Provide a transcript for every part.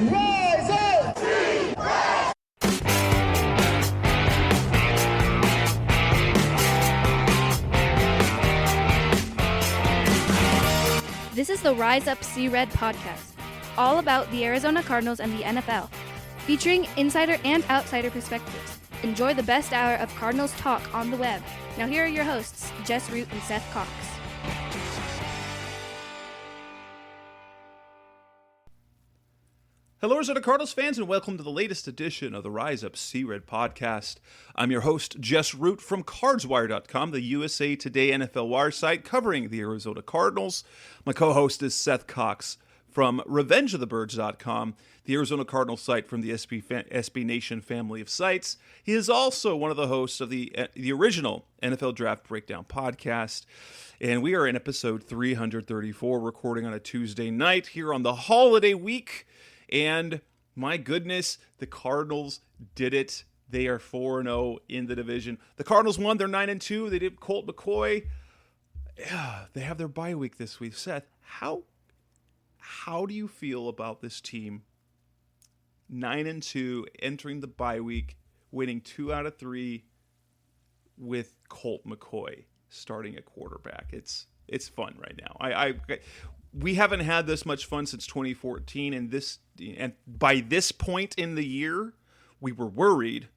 Rise up! This is the Rise Up See Red podcast, all about the Arizona Cardinals and the NFL, featuring insider and outsider perspectives. Enjoy the best hour of Cardinals talk on the web. Now here are your hosts, Jess Root and Seth Cox. Hello, Arizona Cardinals fans, and welcome to the latest edition of the Rise Up See Red podcast. I'm your host, Jess Root from CardsWire.com, the USA Today NFL Wire site covering the Arizona Cardinals. My co-host is Seth Cox from RevengeOfTheBirds.com, the Arizona Cardinals site from the SB Nation family of sites. He is also one of the hosts of the original NFL Draft Breakdown podcast. And we are in episode 334, recording on a Tuesday night here on the holiday week. And my goodness, the Cardinals did it. They are 4-0 in the division. The Cardinals won. They're 9-2. They did Colt McCoy. Yeah, they have their bye week this week. Seth, how do you feel about this team? 9-2, entering the bye week, winning 2 out of 3 with Colt McCoy starting at quarterback. It's fun right now. We haven't had this much fun since 2014, and by this point in the year, we were worried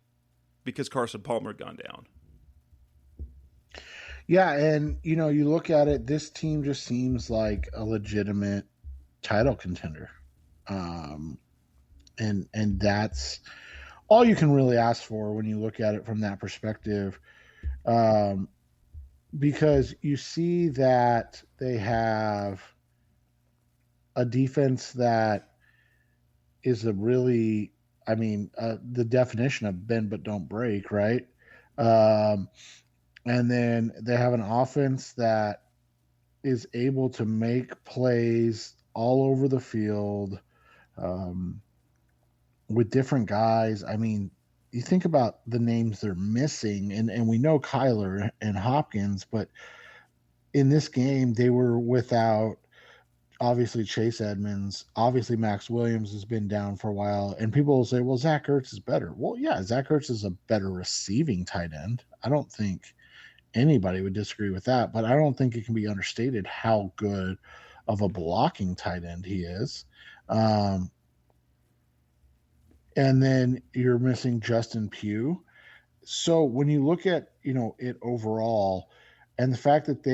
because Carson Palmer had gone down. Yeah, and you look at it, this team just seems like a legitimate title contender. And that's all you can really ask for when you look at it from that perspective. Because you see that they have a defense that is the definition of bend but don't break, right? And then they have an offense that is able to make plays all over the field with different guys. I mean, you think about the names they're missing, and we know Kyler and Hopkins, but in this game, they were without obviously Chase Edmonds. Obviously, Max Williams has been down for a while, and people will say, well, Zach Ertz is better. Well, yeah, Zach Ertz is a better receiving tight end. I don't think anybody would disagree with that, but I don't think it can be understated how good of a blocking tight end he is. And then you're missing Justin Pugh. So when you look at, it overall, and the fact that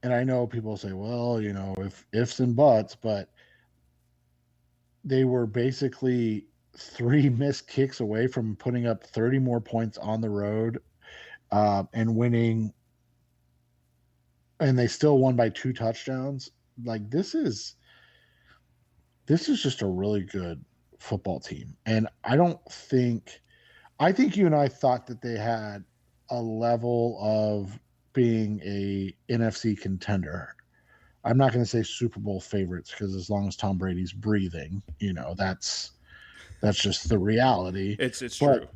and I know people say, well, ifs and buts, but they were basically 3 missed kicks away from putting up 30 more points on the road and winning. And they still won by 2 touchdowns. Like, this is just a really good football team. And I think you and I thought that they had a level of being a NFC contender. I'm not going to say Super Bowl favorites, because as long as Tom Brady's breathing, that's just the reality. It's true.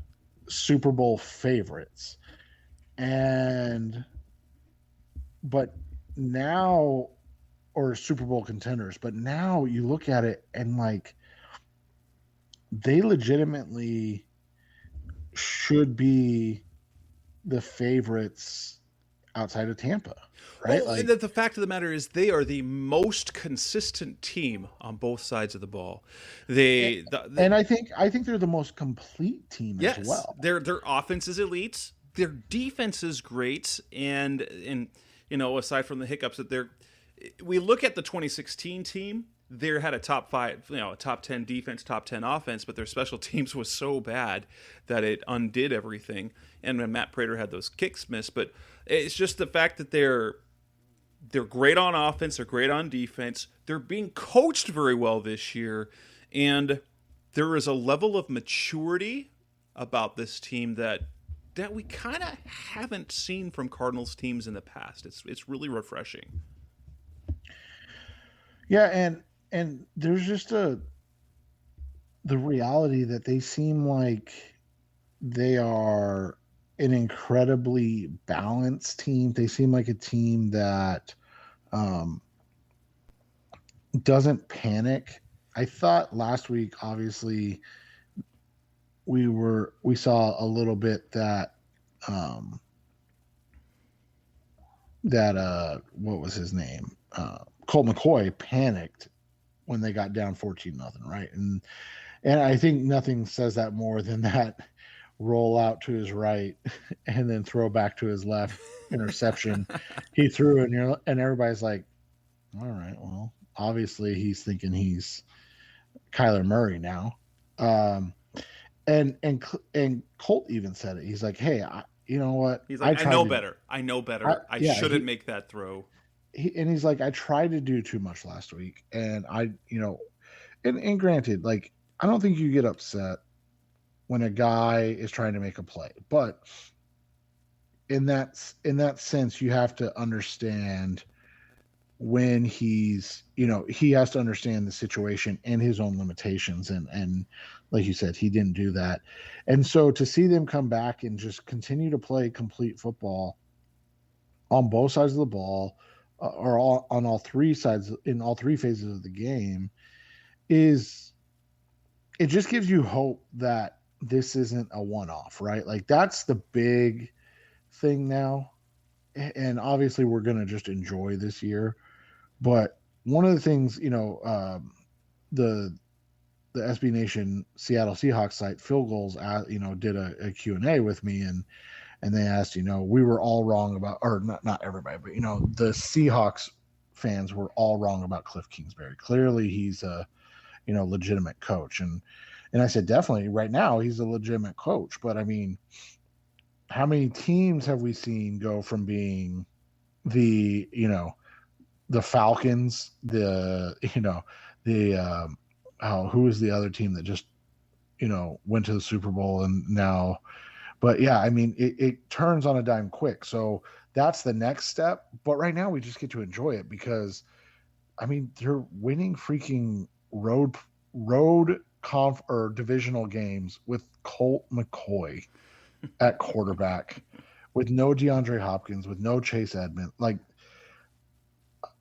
Super Bowl favorites. But now, or Super Bowl contenders, but now you look at it and they legitimately should be the favorites outside of Tampa, right? Well, the fact of the matter is they are the most consistent team on both sides of the ball. And I think they're the most complete team as well. Their offense is elite. Their defense is great, and aside from the hiccups that we look at the 2016 team. They had a top 5, a top 10 defense, top 10 offense, but their special teams was so bad that it undid everything. And when Matt Prater had those kicks missed, but it's just the fact that they're great on offense, they're great on defense, they're being coached very well this year, and there is a level of maturity about this team that we kind of haven't seen from Cardinals teams in the past. It's really refreshing. Yeah, and there's just the reality that they seem like they are an incredibly balanced team. They seem like a team that doesn't panic. I thought last week, obviously, we saw a little bit that what was his name? Colt McCoy panicked when they got down 14-0, right? And I think nothing says that more than that roll out to his right and then throw back to his left interception he threw, and everybody's like, all right, well, obviously he's thinking he's Kyler Murray now. And Colt even said it. He's like, hey, you know what? He's like, I know better. I shouldn't make that throw. He's like, I tried to do too much last week, and and granted, like, I don't think you get upset when a guy is trying to make a play, but in that sense, you have to understand when he has to understand the situation and his own limitations, and like you said, he didn't do that. And so to see them come back and just continue to play complete football on both sides of the ball, on all three sides, in all three phases of the game, it just gives you hope that this isn't a one-off, right? Like, that's the big thing now. And obviously we're going to just enjoy this year. But one of the things, the SB Nation Seattle Seahawks site, Field Goals, did a Q&A with me, and they asked, we were all wrong about, or not everybody, but, the Seahawks fans were all wrong about Cliff Kingsbury. Clearly he's a, legitimate coach. And I said, definitely right now he's a legitimate coach. But I mean, how many teams have we seen go from being the Falcons, who was the other team that just, went to the Super Bowl and now, but yeah, I mean, it turns on a dime quick. So that's the next step. But right now we just get to enjoy it because, I mean, they're winning freaking road or divisional games with Colt McCoy at quarterback, with no DeAndre Hopkins, with no Chase Edmonds. Like,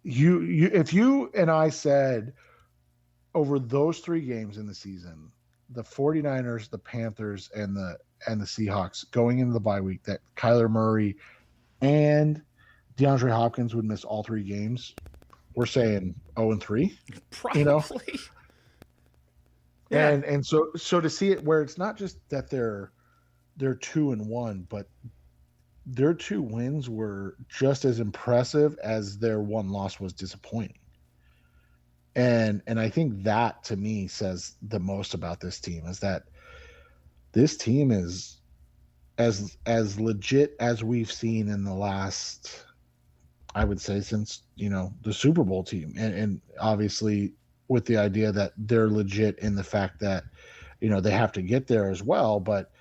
if you and I said over those 3 games in the season, the 49ers, the Panthers, and the Seahawks going into the bye week, that Kyler Murray and DeAndre Hopkins would miss all 3 games, we're saying 0-3. Probably. Yeah. And so to see it where it's not just that they're 2-1, but their 2 wins were just as impressive as their 1 loss was disappointing. And I think that, to me, says the most about this team, is that this team is as legit as we've seen in the last, I would say, since, the Super Bowl team. And obviously with the idea that they're legit in the fact that, they have to get there as well, but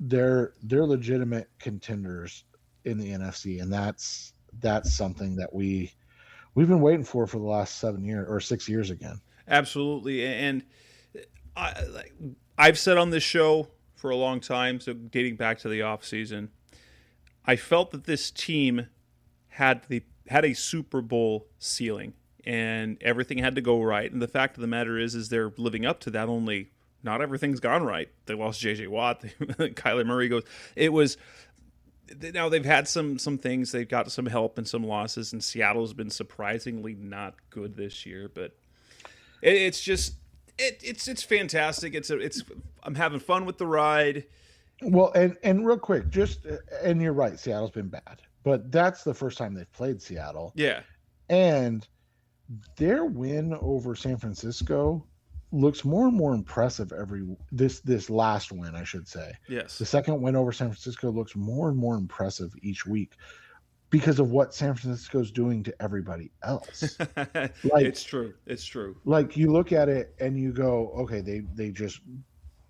they're legitimate contenders in the NFC. And that's something that we've been waiting for the last 7 years or 6 years again. Absolutely. And I've said on this show for a long time, so dating back to the offseason, I felt that this team had a Super Bowl ceiling and everything had to go right. And the fact of the matter is they're living up to that, only not everything's gone right. They lost J.J. Watt. Kyler Murray goes. It was... Now they've had some things. They've got some help and some losses, and Seattle's been surprisingly not good this year. But it's just it's fantastic. I'm having fun with the ride. Well, and real quick, and you're right, Seattle's been bad, but that's the first time they've played Seattle. Yeah, and their win over San Francisco looks more and more impressive this last win, I should say. Yes. The second win over San Francisco looks more and more impressive each week because of what San Francisco's doing to everybody else. It's true. Like, you look at it and you go, okay, they just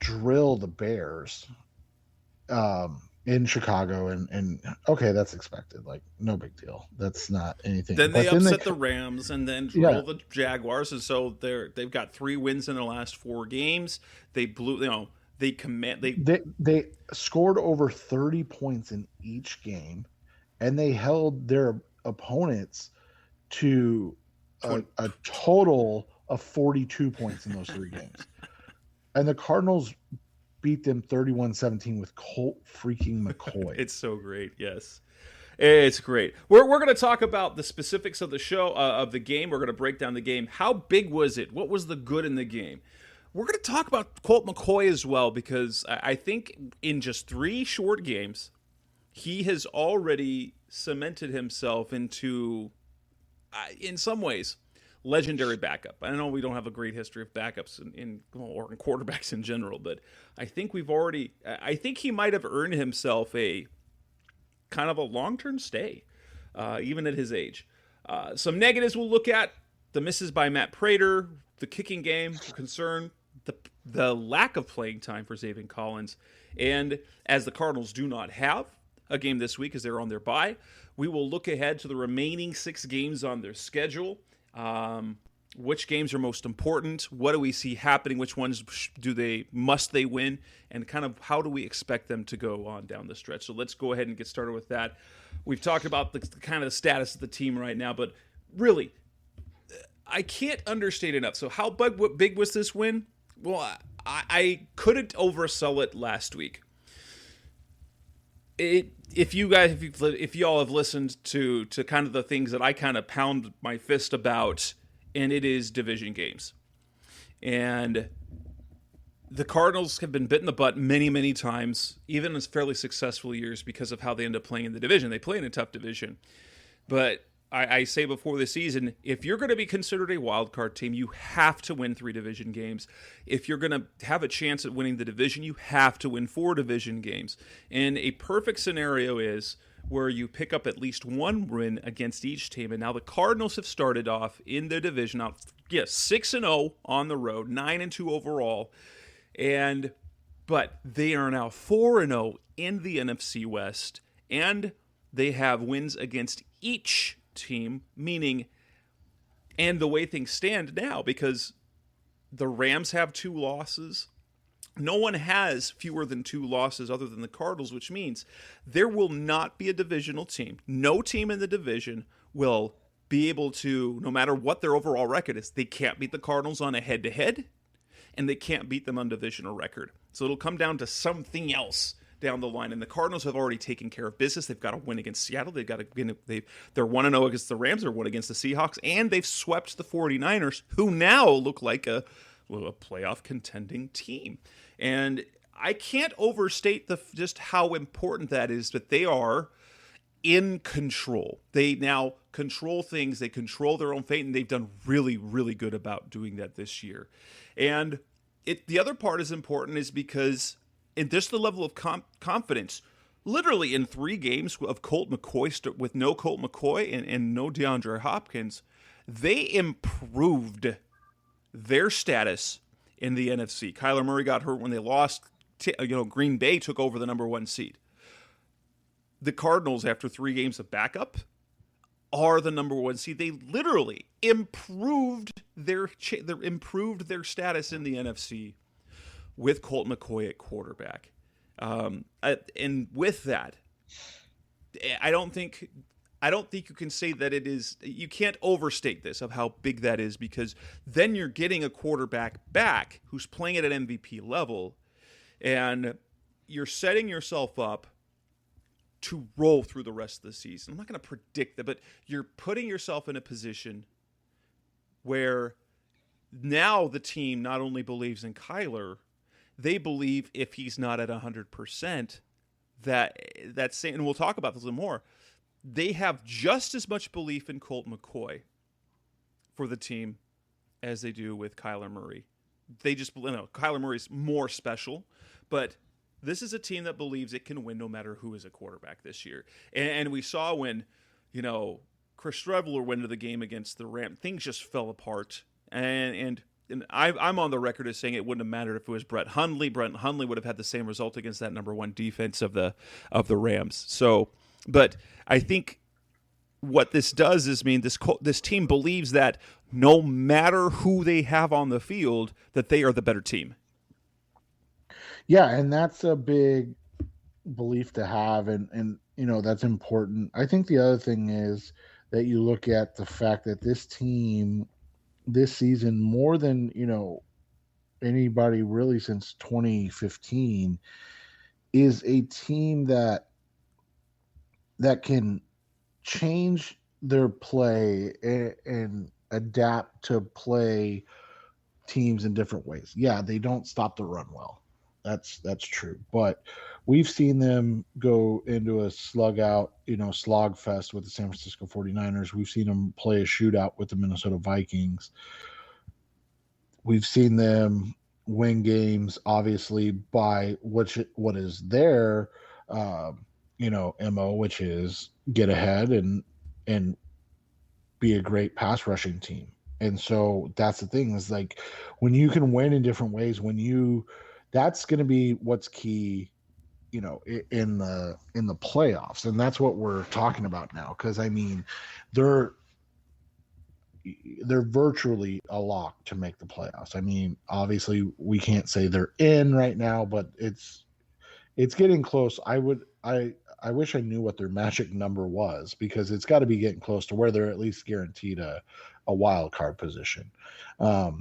drill the Bears in Chicago, and okay, that's expected. Like, no big deal. That's not anything. Then they upset the Rams and then drill the Jaguars, and so they've got 3 wins in their last 4 games. They blew. They scored over 30 points in each game, and they held their opponents to a total of 42 points in those 3 games. And the Cardinals beat them 31-17 with Colt freaking McCoy. It's so great, yes. It's great. We're going to talk about the specifics of the show, of the game. We're going to break down the game. How big was it? What was the good in the game? We're going to talk about Colt McCoy as well, because I think in just 3 short games, he has already cemented himself into, in some ways, legendary backup. I know we don't have a great history of backups or in quarterbacks in general, but I think I think he might have earned himself a kind of a long-term stay, even at his age. Some negatives we'll look at: the misses by Matt Prater, the kicking game concern, the lack of playing time for Zaven Collins, and as the Cardinals do not have a game this week as they're on their bye, we will look ahead to the remaining 6 games on their schedule. Which games are most important? What do we see happening? Which ones must they win? And kind of how do we expect them to go on down the stretch? So let's go ahead and get started with that. We've talked about the kind of the status of the team right now, but really, I can't understate enough. So how big was this win? Well, I couldn't oversell it last week. If y'all have listened to kind of the things that I kind of pound my fist about, and it is division games. And the Cardinals have been bit in the butt many, many times, even in fairly successful years, because of how they end up playing in the division. They play in a tough division. But I say before the season, if you're going to be considered a wild card team, you have to win 3 division games. If you're going to have a chance at winning the division, you have to win 4 division games. And a perfect scenario is where you pick up at least 1 win against each team. And now the Cardinals have started off in their division out 6-0 on the road, 9-2 overall. But they are now 4-0 in the NFC West, and they have wins against each team, meaning, and the way things stand now, because the Rams have 2 losses, no one has fewer than 2 losses other than the Cardinals, which means there will not be a divisional team. No team in the division will be able to, no matter what their overall record is, they can't beat the Cardinals on a head-to-head, and they can't beat them on divisional record. So it'll come down to something else down the line, and the Cardinals have already taken care of business. They've got to win against Seattle. They're 1-0 against the Rams. They're 1 against the Seahawks, and they've swept the 49ers, who now look like a playoff contending team. And I can't overstate just how important that is, that they are in control. They now control things. They control their own fate, and they've done really, really good about doing that this year. And the other part is important is because in just the level of confidence, literally in 3 games of Colt McCoy, with no Colt McCoy and no DeAndre Hopkins, they improved their status in the NFC. Kyler Murray got hurt when they lost. Green Bay took over the number 1 seed. The Cardinals, after 3 games of backup, are the number 1 seed. They literally improved their status in the NFC with Colt McCoy at quarterback. And with that, I don't think you can say that it is. You can't overstate this of how big that is, because then you're getting a quarterback back who's playing at an MVP level, and you're setting yourself up to roll through the rest of the season. I'm not going to predict that, but you're putting yourself in a position where now the team not only believes in Kyler, they believe if he's not at 100%, that's, and we'll talk about this a little more, they have just as much belief in Colt McCoy for the team as they do with Kyler Murray. They just, Kyler Murray's more special, but this is a team that believes it can win no matter who is a quarterback this year. And we saw when, Chris Streveler went into the game against the Rams, things just fell apart. And I'm on the record as saying it wouldn't have mattered if it was Brett Hundley. Brett Hundley would have had the same result against that number 1 defense of the Rams. So, but I think what this does is mean this team believes that no matter who they have on the field, that they are the better team. Yeah, and that's a big belief to have, and that's important. I think the other thing is that you look at the fact that this team this season more than, anybody really since 2015 is a team that can change their play and adapt to play teams in different ways. Yeah, they don't stop the run well. That's true. But we've seen them go into a slog fest with the San Francisco 49ers. We've seen them play a shootout with the Minnesota Vikings. We've seen them win games, obviously, by what is their MO, which is get ahead and be a great pass rushing team. And so that's the thing, is like when you can win in different ways, that's going to be what's key, in the playoffs. And that's what we're talking about now. Cause I mean, they're virtually a lock to make the playoffs. I mean, obviously we can't say they're in right now, but it's getting close. I wish I knew what their magic number was, because it's got to be getting close to where they're at least guaranteed a wild card position. But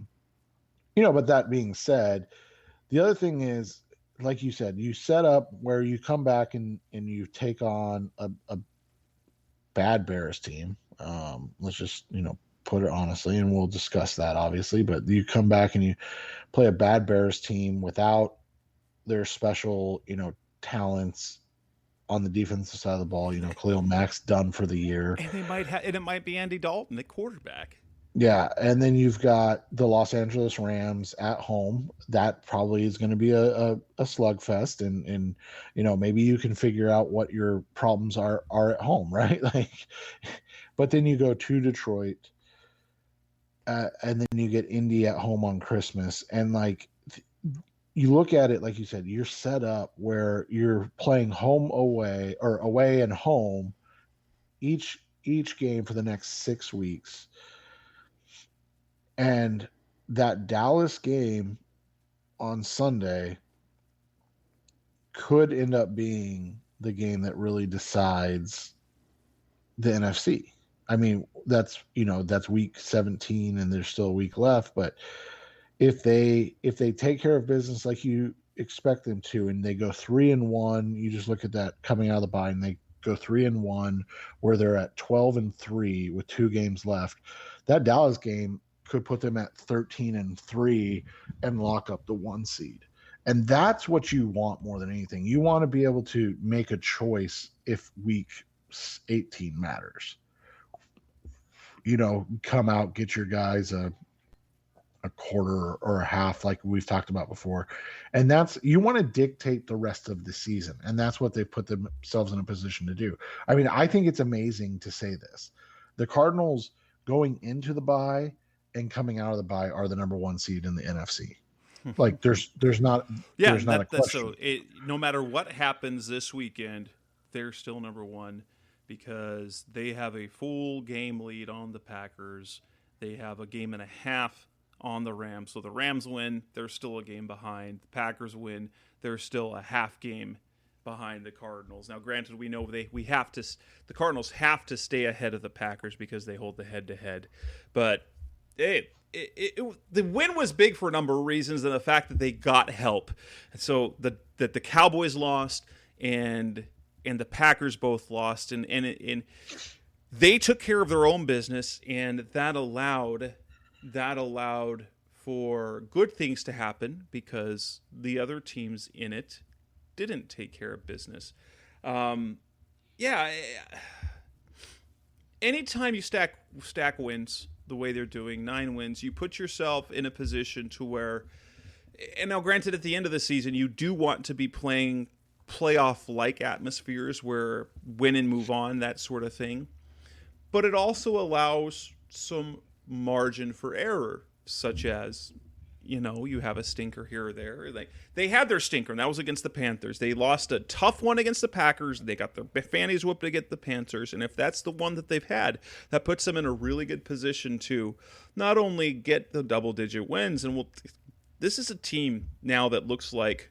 that being said, the other thing is, like you said, you set up where you come back and you take on a bad Bears team. Let's just, put it honestly, and we'll discuss that obviously, but you come back and you play a bad Bears team without their special, talents on the defensive side of the ball. Khalil Mack's done for the year. And it might be Andy Dalton, the quarterback. Yeah, and then you've got the Los Angeles Rams at home. That probably is going to be a slugfest, and maybe you can figure out what your problems are at home, right? But then you go to Detroit, and then you get Indy at home on Christmas, and you look at it, like you said, you're set up where you're playing home away, or away and home each game for the next 6 weeks. And that Dallas game on Sunday could end up being the game that really decides the NFC. I mean, that's week 17 and there's still a week left, but if they take care of business like you expect them to, and they go 3-1, you just look at that coming out of the bye, and they go 3-1, where they're at 12-3 with 2 games left. That Dallas game could put them at 13-3 and lock up the 1 seed. And that's what you want more than anything. You want to be able to make a choice if week 18 matters. Come out, get your guys a quarter or a half, like we've talked about before. And you want to dictate the rest of the season. And that's what they put themselves in a position to do. I mean, I think it's amazing to say this. The Cardinals going into the bye and coming out of the bye are the number 1 seed in the NFC. There's not a question. So no matter what happens this weekend, they're still number 1 because they have a full game lead on the Packers. They have a game and a half on the Rams. So the Rams win, they're still a game behind. The Packers win, they're still a half game behind the Cardinals. Now, granted, we know the Cardinals have to stay ahead of the Packers because they hold the head-to-head. But the win was big for a number of reasons, and the fact that they got help. And so that the Cowboys lost and the Packers both lost, and they took care of their own business, and that allowed for good things to happen because the other teams in it didn't take care of business. Anytime you stack wins the way they're doing, 9 wins, you put yourself in a position to where, and now granted at the end of the season, you do want to be playing playoff-like atmospheres where win and move on, that sort of thing. But it also allows some margin for error, such as, you have a stinker here or there. They had their stinker, and that was against the Panthers. They lost a tough one against the Packers. They got their fannies whooped against the Panthers, and if that's the one that they've had, that puts them in a really good position to not only get the double-digit wins, and this is a team now that looks like,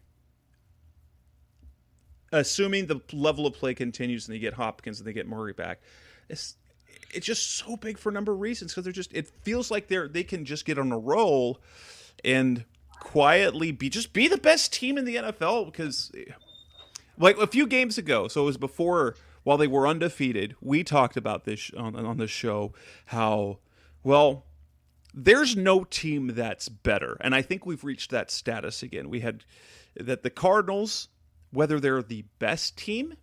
assuming the level of play continues and they get Hopkins and they get Murray back, it's just so big for a number of reasons because it feels like they can just get on a roll and quietly be the best team in the NFL because like a few games ago, so it was before while they were undefeated, we talked about this on the show how well there's no team that's better. And I think we've reached that status again. We had that the Cardinals, whether they're the best team,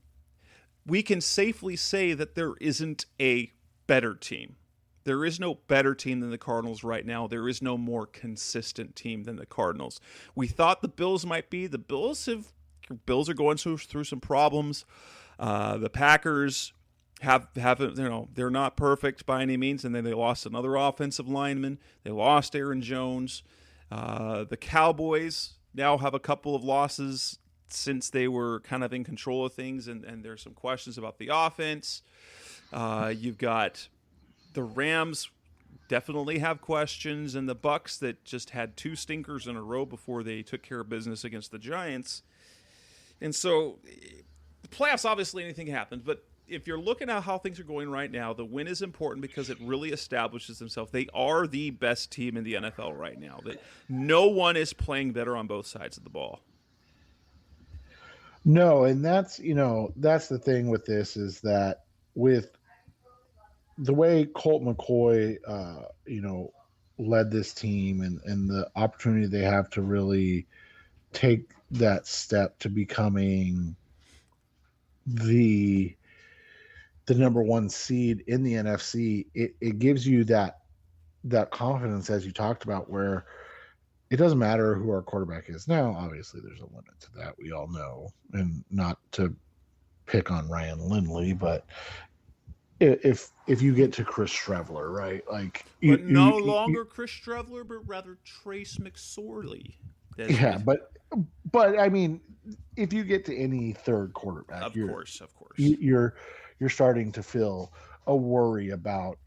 we can safely say that there isn't a better team. There is no better team than the Cardinals right now. There is no more consistent team than the Cardinals. We thought the Bills might be. The Bills are going through some problems. The Packers haven't, they're not perfect by any means, and then they lost another offensive lineman. They lost Aaron Jones. The Cowboys now have a couple of losses since they were kind of in control of things, and there's some questions about the offense. You've got the Rams definitely have questions, and the Bucks that just had 2 stinkers in a row before they took care of business against the Giants. And so the playoffs, obviously anything happens, but if you're looking at how things are going right now, the win is important because it really establishes themselves. They are the best team in the NFL right now. That no one is playing better on both sides of the ball. No, and that's the thing with this is that with the way Colt McCoy, led this team and the opportunity they have to really take that step to becoming the number 1 seed in the NFC, it gives you that confidence, as you talked about, where it doesn't matter who our quarterback is. Now, obviously, there's a limit to that. We all know, and not to pick on Ryan Lindley, but if you get to Chris Streveler, right? Like, no longer Chris Streveler, but rather Trace McSorley. Yeah, but I mean, if you get to any third quarterback, of course, you're starting to feel a worry about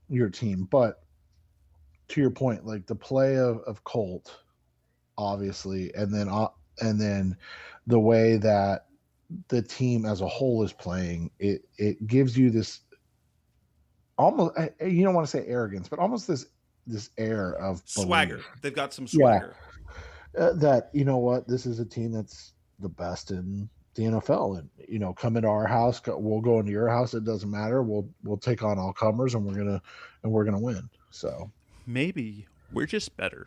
your team. But to your point, like the play of Colt, obviously, and then the way that the team as a whole is playing, it gives you this almost, you don't want to say arrogance, but almost this air of swagger. belief. They've got some swagger. That, you know what, this is a team that's the best in the NFL, and come into our house, we'll go into your house, it doesn't matter, we'll take on all comers, and we're gonna win. So maybe we're just better.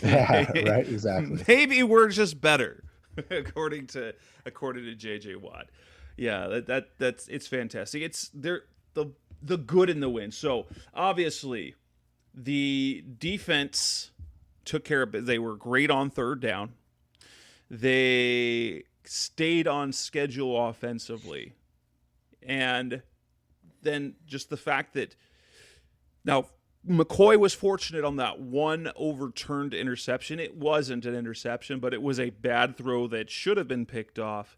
Yeah, right, exactly. Maybe we're just better, according to JJ Watt. Yeah, that's it's fantastic. It's the good in the win. So obviously the defense took care of it. They were great on third down. They stayed on schedule offensively. And then just the fact that now McCoy was fortunate on that one overturned interception. It wasn't an interception, but it was a bad throw that should have been picked off.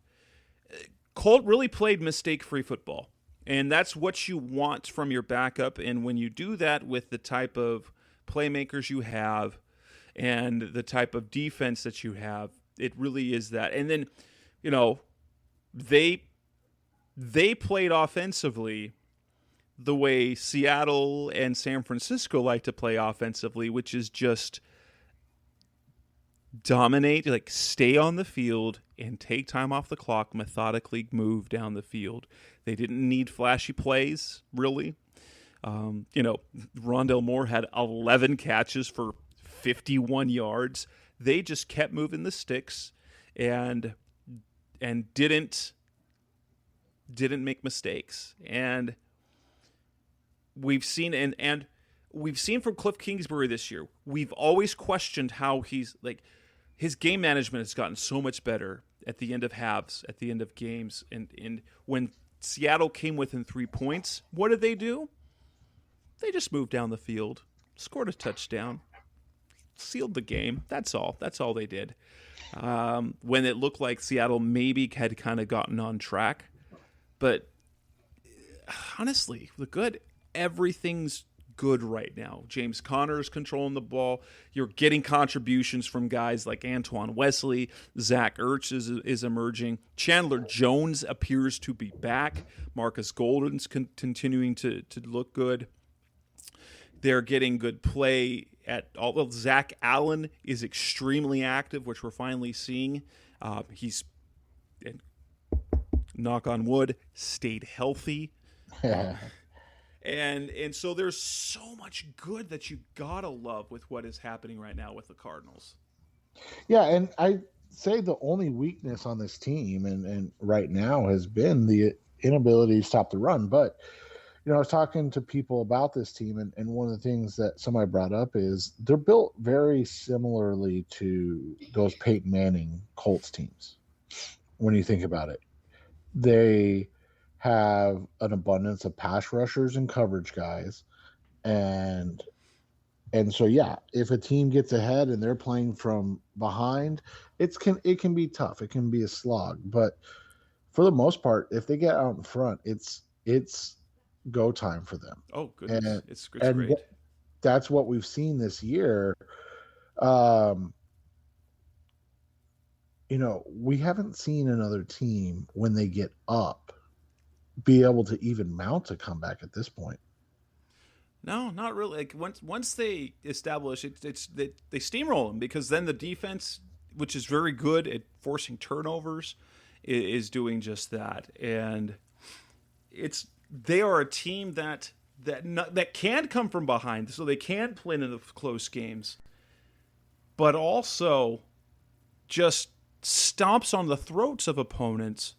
Colt really played mistake-free football. And that's what you want from your backup. And when you do that with the type of playmakers you have, and the type of defense that you have, it really is that. And then, they played offensively the way Seattle and San Francisco like to play offensively, which is just dominate, like stay on the field and take time off the clock, methodically move down the field. They didn't need flashy plays, really. Rondell Moore had 11 catches for 51 yards. They just kept moving the sticks and didn't make mistakes. And we've seen and we've seen from Cliff Kingsbury this year, we've always questioned how he's like his game management has gotten so much better at the end of halves, at the end of games. And when Seattle came within 3 points, what did they do? They just moved down the field, scored a touchdown, sealed the game. That's all. That's all they did. When it looked like Seattle maybe had kind of gotten on track. But honestly, everything's good right now. James Conner is controlling the ball. You're getting contributions from guys like Antoine Wesley. Zach Ertz is emerging. Chandler Jones appears to be back. Marcus Golden's continuing to look good. They're getting good play at all. Well, Zach Allen is extremely active, which we're finally seeing. He's, knock on wood, stayed healthy. And so there's so much good that you gotta love with what is happening right now with the Cardinals. Yeah, and I say the only weakness on this team and right now has been the inability to stop the run. But I was talking to people about this team, and one of the things that somebody brought up is they're built very similarly to those Peyton Manning Colts teams. When you think about it, they have an abundance of pass rushers and coverage guys, and so if a team gets ahead and they're playing from behind, it can be tough. It can be a slog, but for the most part, if they get out in front, it's go time for them. Oh, goodness. And it's great. That's what we've seen this year. We haven't seen another team when they get up be able to even mount a comeback at this point. No, not really. Like once they establish it, they steamroll them, because then the defense, which is very good at forcing turnovers, is doing just that. And they are a team that can come from behind, so they can play in the close games, but also just stomps on the throats of opponents.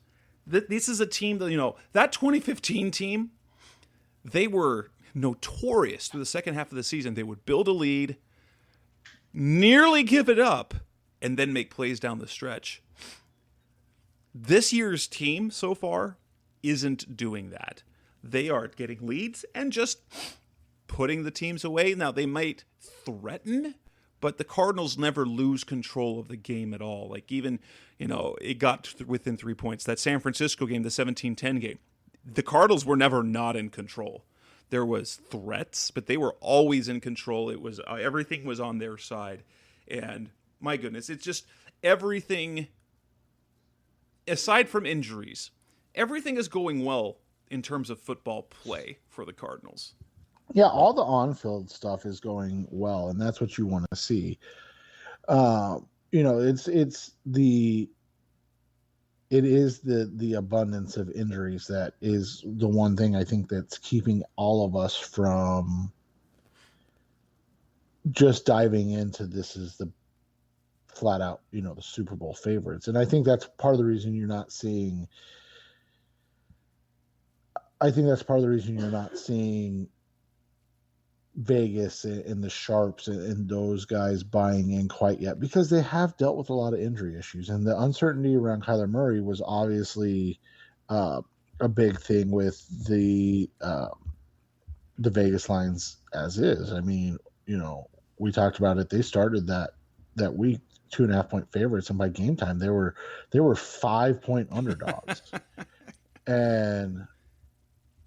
This is a team that, that 2015 team, they were notorious through the second half of the season. They would build a lead, nearly give it up, and then make plays down the stretch. This year's team so far isn't doing that. They are getting leads and just putting the teams away. Now, they might threaten, but the Cardinals never lose control of the game at all. Like, even, it got within 3 points. That San Francisco game, the 17-10 game, the Cardinals were never not in control. There was threats, but they were always in control. It was everything was on their side. And my goodness, it's just everything, aside from injuries, everything is going well in terms of football play for the Cardinals. Yeah, all the on-field stuff is going well, and that's what you want to see. It is the abundance of injuries that is the one thing I think that's keeping all of us from just diving into this is the flat out, the Super Bowl favorites. And I think that's part of the reason you're not seeing Vegas and the Sharps and those guys buying in quite yet, because they have dealt with a lot of injury issues, and the uncertainty around Kyler Murray was obviously a big thing with the Vegas lines as is. I mean, we talked about it. They started that week 2.5-point favorites, and by game time they were 5-point underdogs. and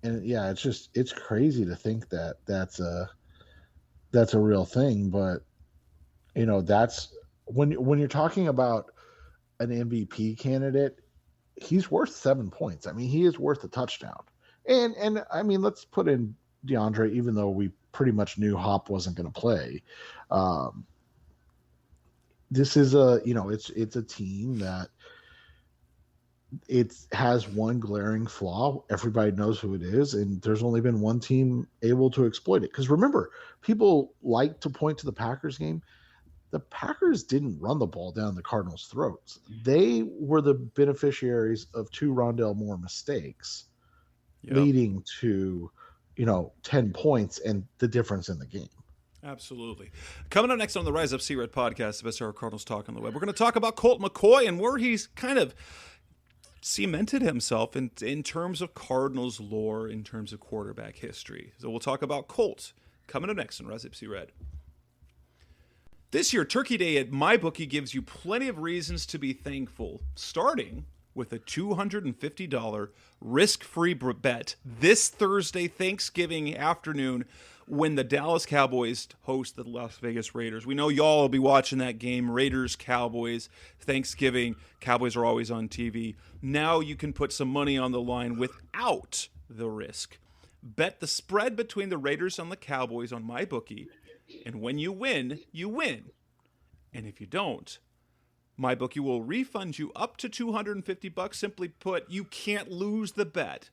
yeah, it's crazy to think that that's a real thing. But that's when you're talking about an MVP candidate, he's worth 7 points. I mean, he is worth a touchdown. And I mean, let's put in DeAndre, even though we pretty much knew Hop wasn't going to play. This is it's a team that it has one glaring flaw. Everybody knows who it is, and there's only been one team able to exploit it. Because remember, people like to point to the Packers game. The Packers didn't run the ball down the Cardinals' throats. They were the beneficiaries of 2 Rondale Moore mistakes, leading to 10 points and the difference in the game. Absolutely. Coming up next on the Rise Up C-Red podcast, the best of our Cardinals talk on the web, we're going to talk about Colt McCoy and where he's kind of cemented himself in terms of Cardinals lore, in terms of quarterback history. So we'll talk about Colt coming up next on Rise Up C-Red. This year, Turkey Day at MyBookie gives you plenty of reasons to be thankful, starting with a $250 risk-free bet this Thursday, Thanksgiving afternoon, when the Dallas Cowboys host the Las Vegas Raiders. We know y'all will be watching that game, Raiders-Cowboys, Thanksgiving. Cowboys are always on TV. Now you can put some money on the line without the risk. Bet the spread between the Raiders and the Cowboys on MyBookie, and when you win, you win. And if you don't, MyBookie will refund you up to $250. Simply put, you can't lose the bet.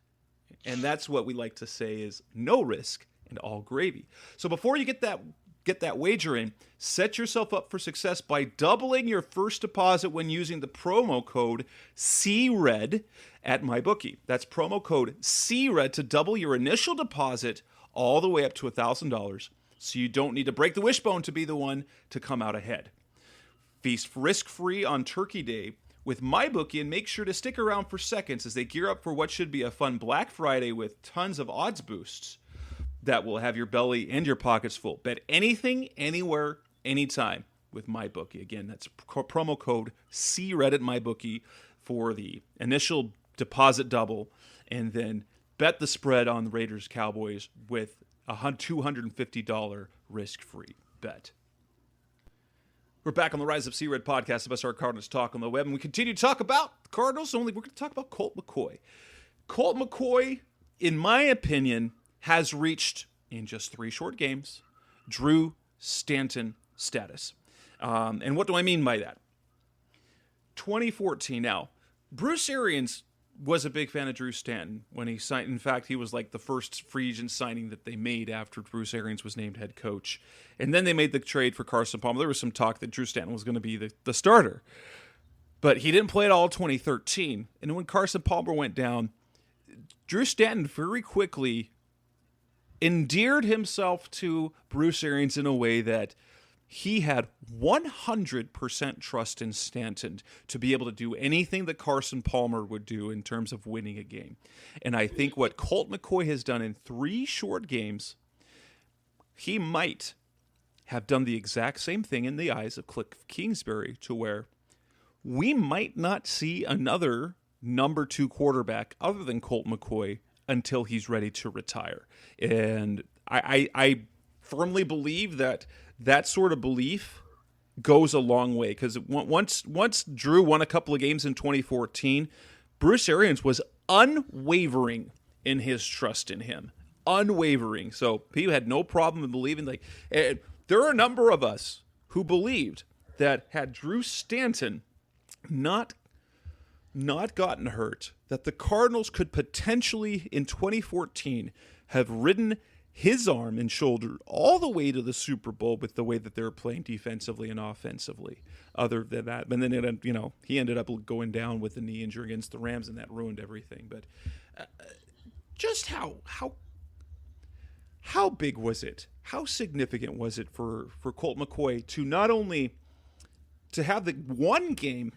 And that's what we like to say is no risk and all gravy. So before you get that wager in, set yourself up for success by doubling your first deposit when using the promo code CRED at MyBookie. That's promo code CRED to double your initial deposit all the way up to $1,000. So you don't need to break the wishbone to be the one to come out ahead. Feast risk-free on Turkey Day with MyBookie, and make sure to stick around for seconds as they gear up for what should be a fun Black Friday with tons of odds boosts that will have your belly and your pockets full. Bet anything, anywhere, anytime with MyBookie. Again, that's promo code CRED at MyBookie for the initial deposit double, and then bet the spread on the Raiders Cowboys with a $250 risk-free bet. We're back on the Rise Up C-Red podcast, the best our Cardinals talk on the web, and we continue to talk about the Cardinals, only we're going to talk about Colt McCoy. Colt McCoy, in my opinion, has reached, in just 3 short games, Drew Stanton status. And what do I mean by that? 2014 now. Bruce Arians was a big fan of Drew Stanton when he signed. In fact, he was like the first free agent signing that they made after Bruce Arians was named head coach. And then they made the trade for Carson Palmer. There was some talk that Drew Stanton was going to be the starter. But he didn't play at all 2013. And when Carson Palmer went down, Drew Stanton very quickly endeared himself to Bruce Arians in a way that he had 100% trust in Stanton to be able to do anything that Carson Palmer would do in terms of winning a game. And I think what Colt McCoy has done in 3 short games, he might have done the exact same thing in the eyes of Cliff Kingsbury, to where we might not see another number 2 quarterback other than Colt McCoy until he's ready to retire. And I firmly believe that sort of belief goes a long way, because once Drew won a couple of games in 2014, Bruce Arians was unwavering in his trust in him. Unwavering. So he had no problem in believing. There are a number of us who believed that had Drew Stanton not gotten hurt, that the Cardinals could potentially, in 2014, have ridden his arm and shoulder all the way to the Super Bowl with the way that they were playing defensively and offensively. Other than that, and then he ended up going down with a knee injury against the Rams, and that ruined everything. But just how big was it? How significant was it for Colt McCoy to not only to have the one game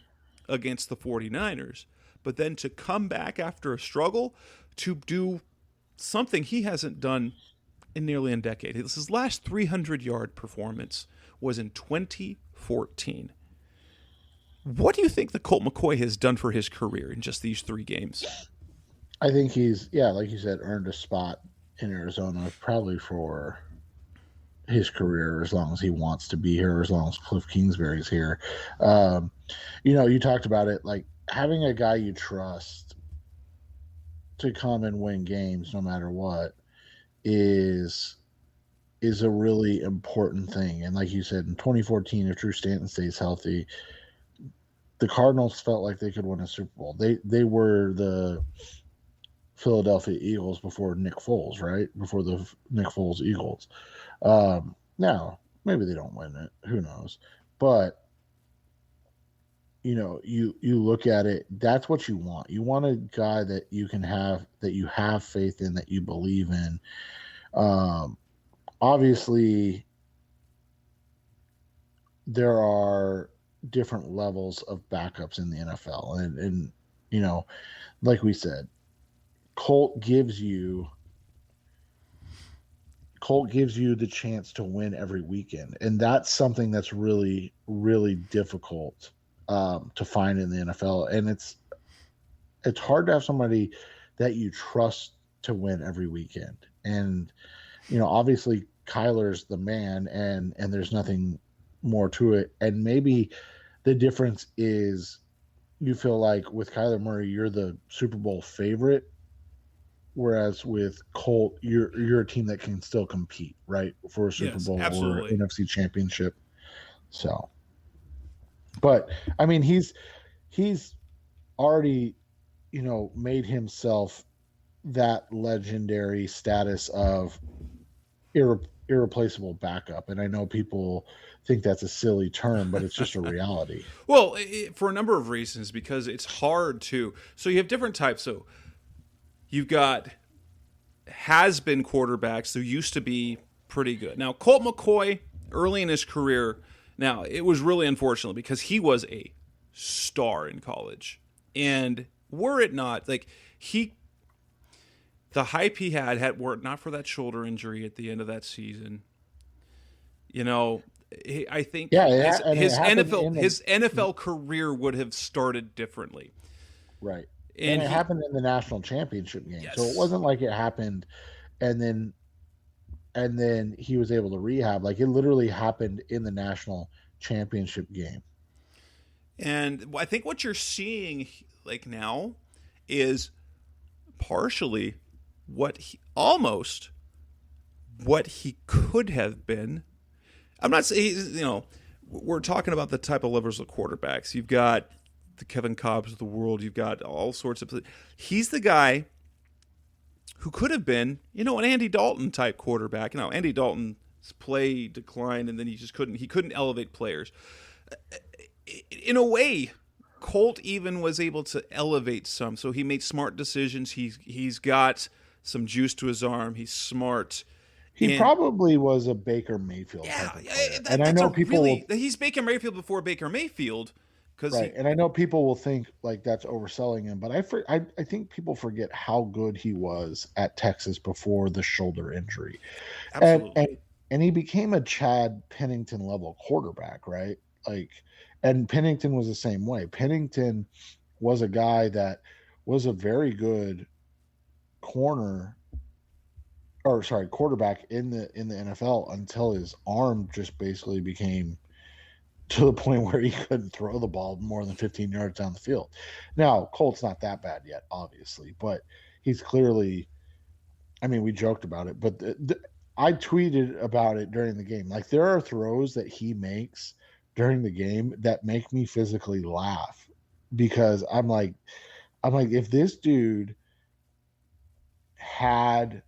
against the 49ers, but then to come back after a struggle to do something he hasn't done in nearly a decade. His last 300-yard performance was in 2014. What do you think that Colt McCoy has done for his career in just these 3 games? I think he's, like you said, earned a spot in Arizona probably for his career, as long as he wants to be here, as long as Cliff Kingsbury's here. You talked about it, like having a guy you trust to come and win games no matter what is a really important thing. And like you said, in 2014, if Drew Stanton stays healthy, the Cardinals felt like they could win a Super Bowl. They were the Philadelphia Eagles before Nick Foles, right? Before the Nick Foles Eagles. Now, maybe they don't win it. Who knows? But you look at it, that's what you want. You want a guy that you can have, that you have faith in, that you believe in. Obviously, there are different levels of backups in the NFL. And like we said, Colt gives you the chance to win every weekend. And that's something that's really, really difficult to find in the NFL. And it's hard to have somebody that you trust to win every weekend. And obviously Kyler's the man, and there's nothing more to it. And maybe the difference is you feel like with Kyler Murray, you're the Super Bowl favorite, whereas with Colt, you're a team that can still compete, right, for a Super Yes, Bowl or absolutely. NFC Championship. So, but I mean, he's already made himself that legendary status of irreplaceable backup. And I know people think that's a silly term, but it's just a reality. Well, for a number of reasons, because it's hard to. So you have different types. So you've got has-been quarterbacks who used to be pretty good. Now, Colt McCoy, early in his career, now it was really unfortunate because he was a star in college. And were it not, like, the hype he had were it not for that shoulder injury at the end of that season, I think his NFL career would have started differently. Right. And it happened in the national championship game. Yes. So it wasn't like it happened and then he was able to rehab. Like, it literally happened in the national championship game. And I think what you're seeing like now is partially what he could have been. I'm not saying, we're talking about the type of levels of quarterbacks. You've got the Kevin Cobbs of the world. You've got all sorts of. He's the guy who could have been, an Andy Dalton type quarterback. Andy Dalton's play declined, and then he just couldn't elevate players. In a way, Colt even was able to elevate some. So he made smart decisions. He's got some juice to his arm. He's smart. He probably was a Baker Mayfield type of player. And I know he's Baker Mayfield before Baker Mayfield. Right, and I know people will think like that's overselling him, but I think people forget how good he was at Texas before the shoulder injury. Absolutely. And he became a Chad Pennington level quarterback, right? Like, and Pennington was the same way. Pennington was a guy that was a very good quarterback in the NFL until his arm just basically became to the point where he couldn't throw the ball more than 15 yards down the field. Now, Colt's not that bad yet, obviously, but he's clearly, we joked about it, but I tweeted about it during the game. Like, there are throws that he makes during the game that make me physically laugh because I'm like, if this dude had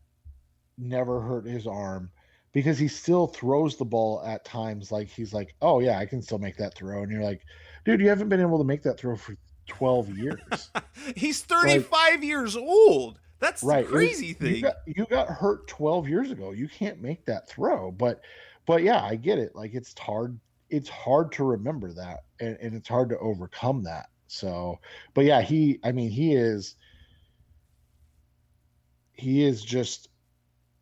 never hurt his arm, because he still throws the ball at times like he's like, oh yeah, I can still make that throw. And you're like, dude, you haven't been able to make that throw for 12 years. He's 35 years old. That's the crazy thing. You got hurt 12 years ago. You can't make that throw. But yeah, I get it. Like, it's hard to remember that, and it's hard to overcome that. So, but yeah, he is just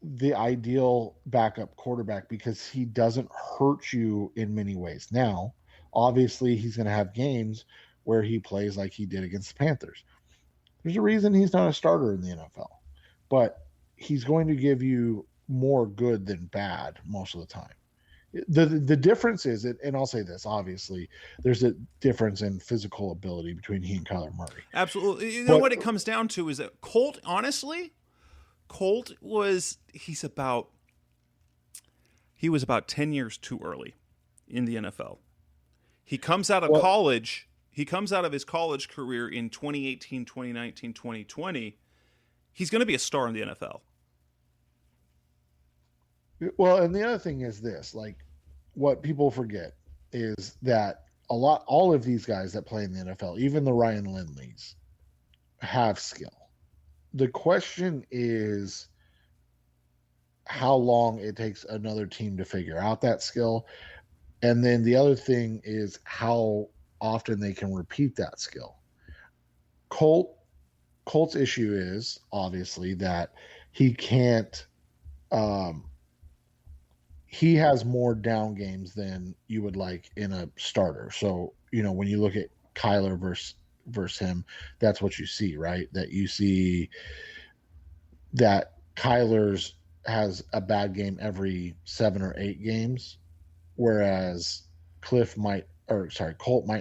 the ideal backup quarterback because he doesn't hurt you in many ways. Now, obviously, he's going to have games where he plays like he did against the Panthers. There's a reason he's not a starter in the NFL, but he's going to give you more good than bad most of the time. The difference is, and I'll say this, obviously, there's a difference in physical ability between he and Kyler Murray. Absolutely. What it comes down to is that Colt was about 10 years too early in the NFL. He comes out of college. He comes out of his college career in 2018, 2019, 2020. He's going to be a star in the NFL. Well, and the other thing is this, like, what people forget is that all of these guys that play in the NFL, even the Ryan Lindleys, have skill. The question is how long it takes another team to figure out that skill. And then the other thing is how often they can repeat that skill. Colt's issue is obviously that he can't he has more down games than you would like in a starter. So, when you look at Kyler versus versus him, that's what you see, right? That you see that Kyler's has a bad game every 7 or 8 games, whereas Colt might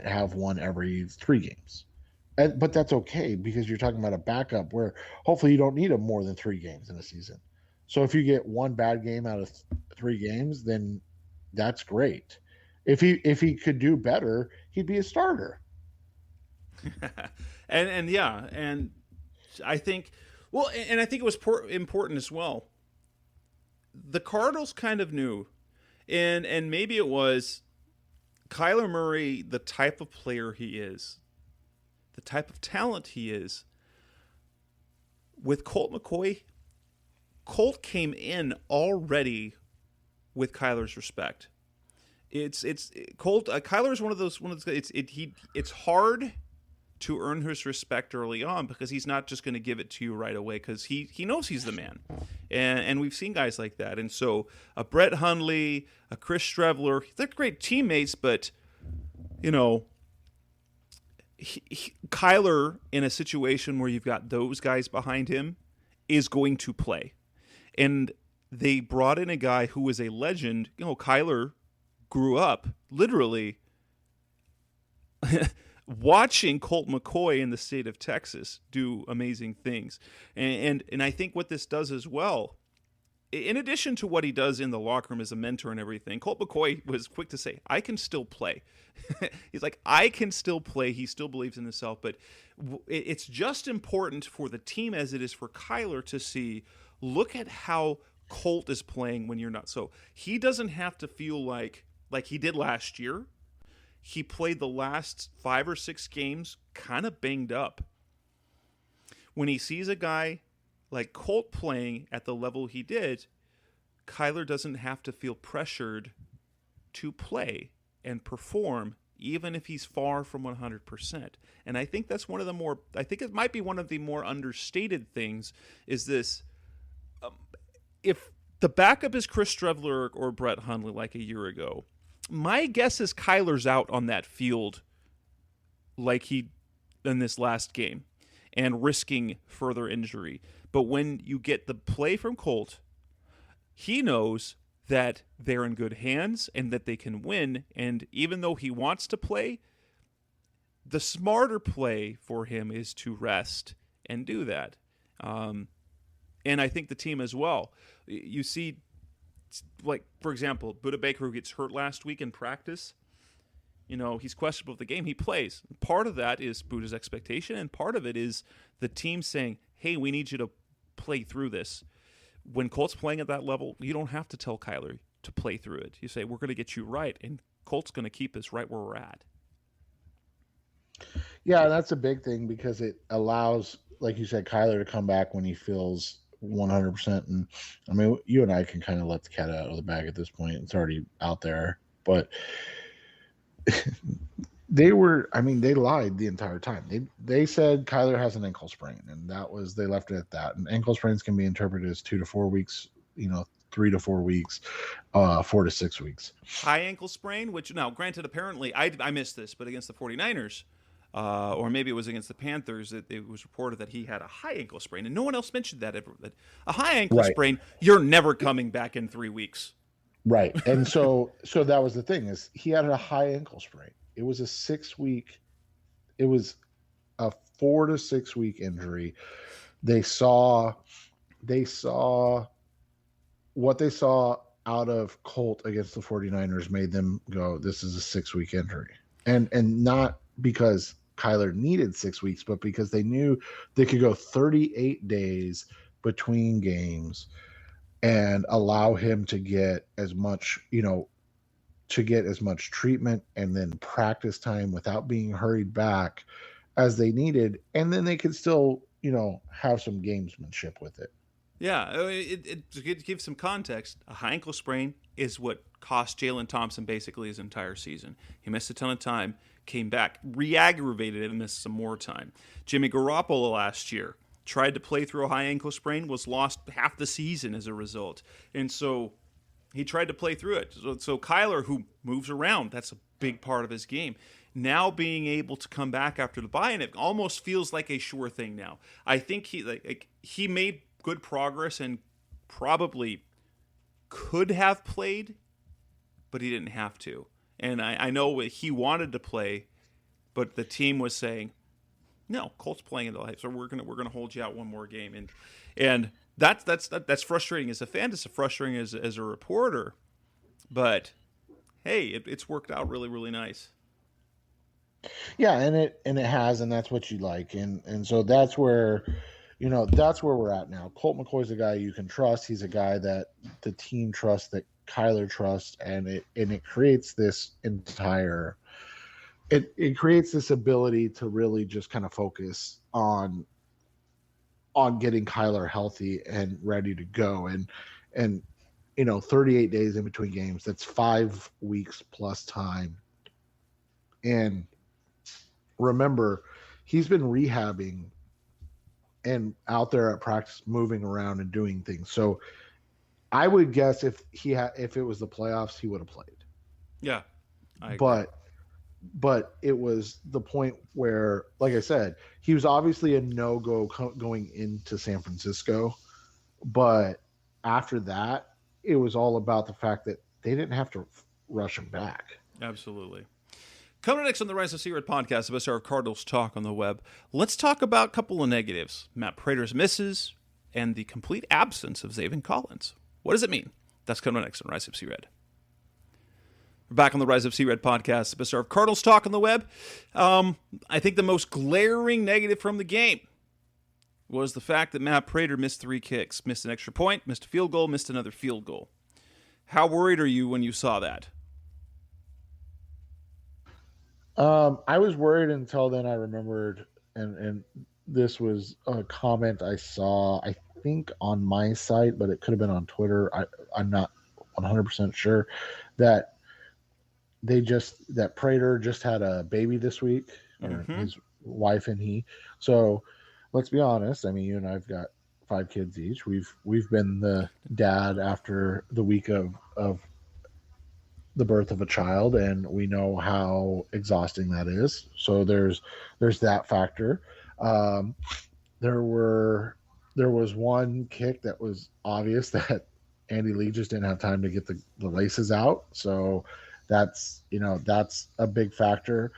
have one every 3 games. But that's okay because you're talking about a backup where hopefully you don't need him more than 3 games in a season. So if you get one bad game out of 3 games, then that's great. If he could do better, he'd be a starter. and I think, well, and I think it was important as well. The Cardinals kind of knew, and maybe it was Kyler Murray, the type of player he is, the type of talent he is. With Colt McCoy, Colt came in already with Kyler's respect. Kyler is one of those it's hard to earn his respect early on because he's not just going to give it to you right away because he knows he's the man. And we've seen guys like that. And so a Brett Hundley, a Chris Streveler, they're great teammates, but, Kyler, in a situation where you've got those guys behind him, is going to play. And they brought in a guy who was a legend. Kyler grew up literally watching Colt McCoy in the state of Texas do amazing things. And I think what this does as well, in addition to what he does in the locker room as a mentor and everything, Colt McCoy was quick to say, I can still play. He's like, I can still play. He still believes in himself. But it's just important for the team as it is for Kyler to see, look at how Colt is playing when you're not. So he doesn't have to feel like he did last year. He played the last 5 or 6 games kind of banged up. When he sees a guy like Colt playing at the level he did, Kyler doesn't have to feel pressured to play and perform, even if he's far from 100%. And I think that's I think it might be one of the more understated things is this. If the backup is Chris Streveler or Brett Hundley like a year ago, my guess is Kyler's out on that field like he in this last game and risking further injury. But when you get the play from Colt, he knows that they're in good hands and that they can win. And even though he wants to play, the smarter play for him is to rest and do that. And I think the team as well. You see, like, for example, Budda Baker, who gets hurt last week in practice, he's questionable with the game. He plays. Part of that is Budda's expectation, and part of it is the team saying, hey, we need you to play through this. When Colt's playing at that level, you don't have to tell Kyler to play through it. You say, we're going to get you right, and Colt's going to keep us right where we're at. Yeah, that's a big thing because it allows, like you said, Kyler to come back when he feels 100%. And I mean, you and I can kind of let the cat out of the bag at this point. It's already out there, but they lied the entire time. They said Kyler has an ankle sprain, and they left it at that. And ankle sprains can be interpreted as 2 to 4 weeks, 3 to 4 weeks, 4 to 6 weeks. High ankle sprain, which now granted, apparently I missed this, but against the 49ers, or maybe it was against the Panthers, it was reported that he had a high ankle sprain, and no one else mentioned that ever. That a high ankle sprain, you're never coming back in 3 weeks. Right. And so that was the thing, is he had a high ankle sprain. It was a 4 to 6 week injury. They saw what they saw out of Colt against the 49ers made them go, this is a 6 week injury. And not because Kyler needed 6 weeks, but because they knew they could go 38 days between games and allow him to get as much, treatment and then practice time without being hurried back as they needed. And then they could still, have some gamesmanship with it. Yeah, to give some context, a high ankle sprain is what cost Jalen Thompson basically his entire season. He missed a ton of time, came back, re-aggravated it, and missed some more time. Jimmy Garoppolo last year tried to play through a high ankle sprain, was lost half the season as a result. And so he tried to play through it. So Kyler, who moves around, that's a big part of his game. now being able to come back after the bye, and it almost feels like a sure thing now. I think he made good progress and probably could have played, but he didn't have to. And I know he wanted to play, but the team was saying, "No, Colt's playing in the life, so we're gonna hold you out one more game." And that's frustrating as a fan. It's frustrating as a reporter, but hey, it's worked out really, really nice. Yeah, and it has, and that's what you like, and so that's where, that's where we're at now. Colt McCoy's a guy you can trust. He's a guy that the team trusts, that Kyler trusts, and it creates this entire. It creates this ability to really just kind of focus on getting Kyler healthy and ready to go, and 38 days in between games. That's 5 weeks plus time, and remember, he's been rehabbing and out there at practice, moving around and doing things. So I would guess if it was the playoffs, he would have played. Yeah, I agree. But it was the point where, like I said, he was obviously a no-go going into San Francisco. But after that, it was all about the fact that they didn't have to rush him back. Absolutely. Coming next on the Rise of Sea Red podcast, the best hour of Cardinals talk on the web, let's talk about a couple of negatives. Matt Prater's misses and the complete absence of Zaven Collins. What does it mean? That's coming next on Rise of Sea Red. We're back on the Rise of Sea Red podcast, the best hour of Cardinals talk on the web. I think the most glaring negative from the game was the fact that Matt Prater missed 3 kicks, missed an extra point, missed a field goal, missed another field goal. How worried are you when you saw that? I was worried until then. I remembered, and this was a comment I saw, I think on my site, but it could have been on Twitter. I'm not 100% sure that that Prater just had a baby this week, or his wife and he. So let's be honest. I mean, you and I've got 5 kids each. We've been the dad after the week of the birth of a child, and we know how exhausting that is. So there's that factor. There was one kick that was obvious that Andy Lee just didn't have time to get the laces out. So that's a big factor.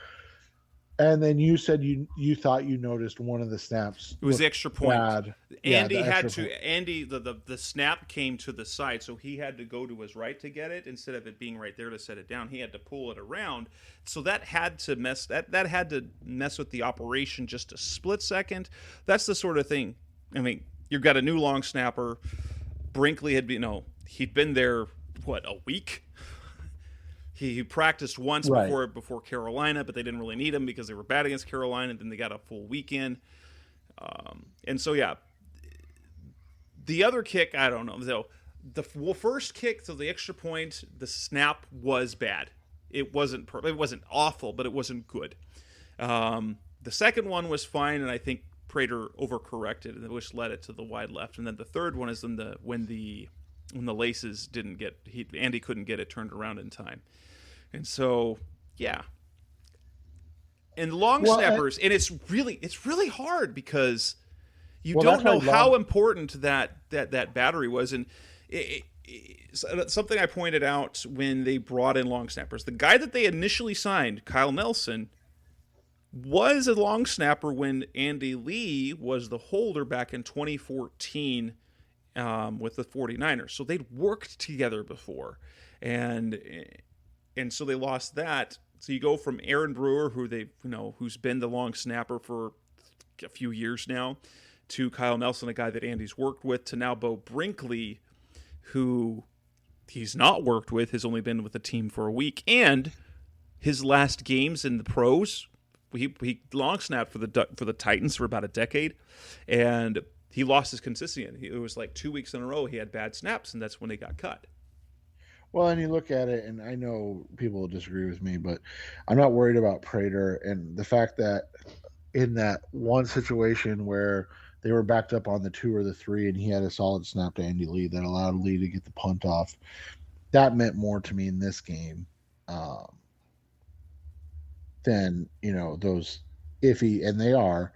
And then you said you thought you noticed one of the snaps. It was the extra point. Bad. Andy Yeah, the snap came to the side, so he had to go to his right to get it instead of it being right there to set it down. He had to pull it around. So that had to mess with the operation just a split second. That's the sort of thing. I mean, you've got a new long snapper. Brinkley he'd been there a week. He practiced once before Carolina, but they didn't really need him because they were bad against Carolina. And then they got a full weekend. And so, yeah. The other kick, I don't know. So the first kick, so the extra point, the snap was bad. It wasn't awful, but it wasn't good. The second one was fine, and I think Prater overcorrected, which led it to the wide left. And then the third one is when the laces didn't get Andy couldn't get it turned around in time. And so, yeah. And long snappers, and it's really hard because you don't know how important that battery was. And something I pointed out when they brought in long snappers, the guy that they initially signed, Kyle Nelson, was a long snapper when Andy Lee was the holder back in 2014 with the 49ers. So they'd worked together before. And so they lost that. So you go from Aaron Brewer, who's been the long snapper for a few years now, to Kyle Nelson, a guy that Andy's worked with, to now Bo Brinkley, who he's not worked with, has only been with the team for a week. And his last games in the pros, he long snapped for the Titans for about a decade, and he lost his consistency. It was like 2 weeks in a row he had bad snaps, and that's when he got cut. Well, and you look at it, and I know people will disagree with me, but I'm not worried about Prater and the fact that in that one situation where they were backed up on the 2 or the 3, and he had a solid snap to Andy Lee that allowed Lee to get the punt off. That meant more to me in this game then those iffy, and they are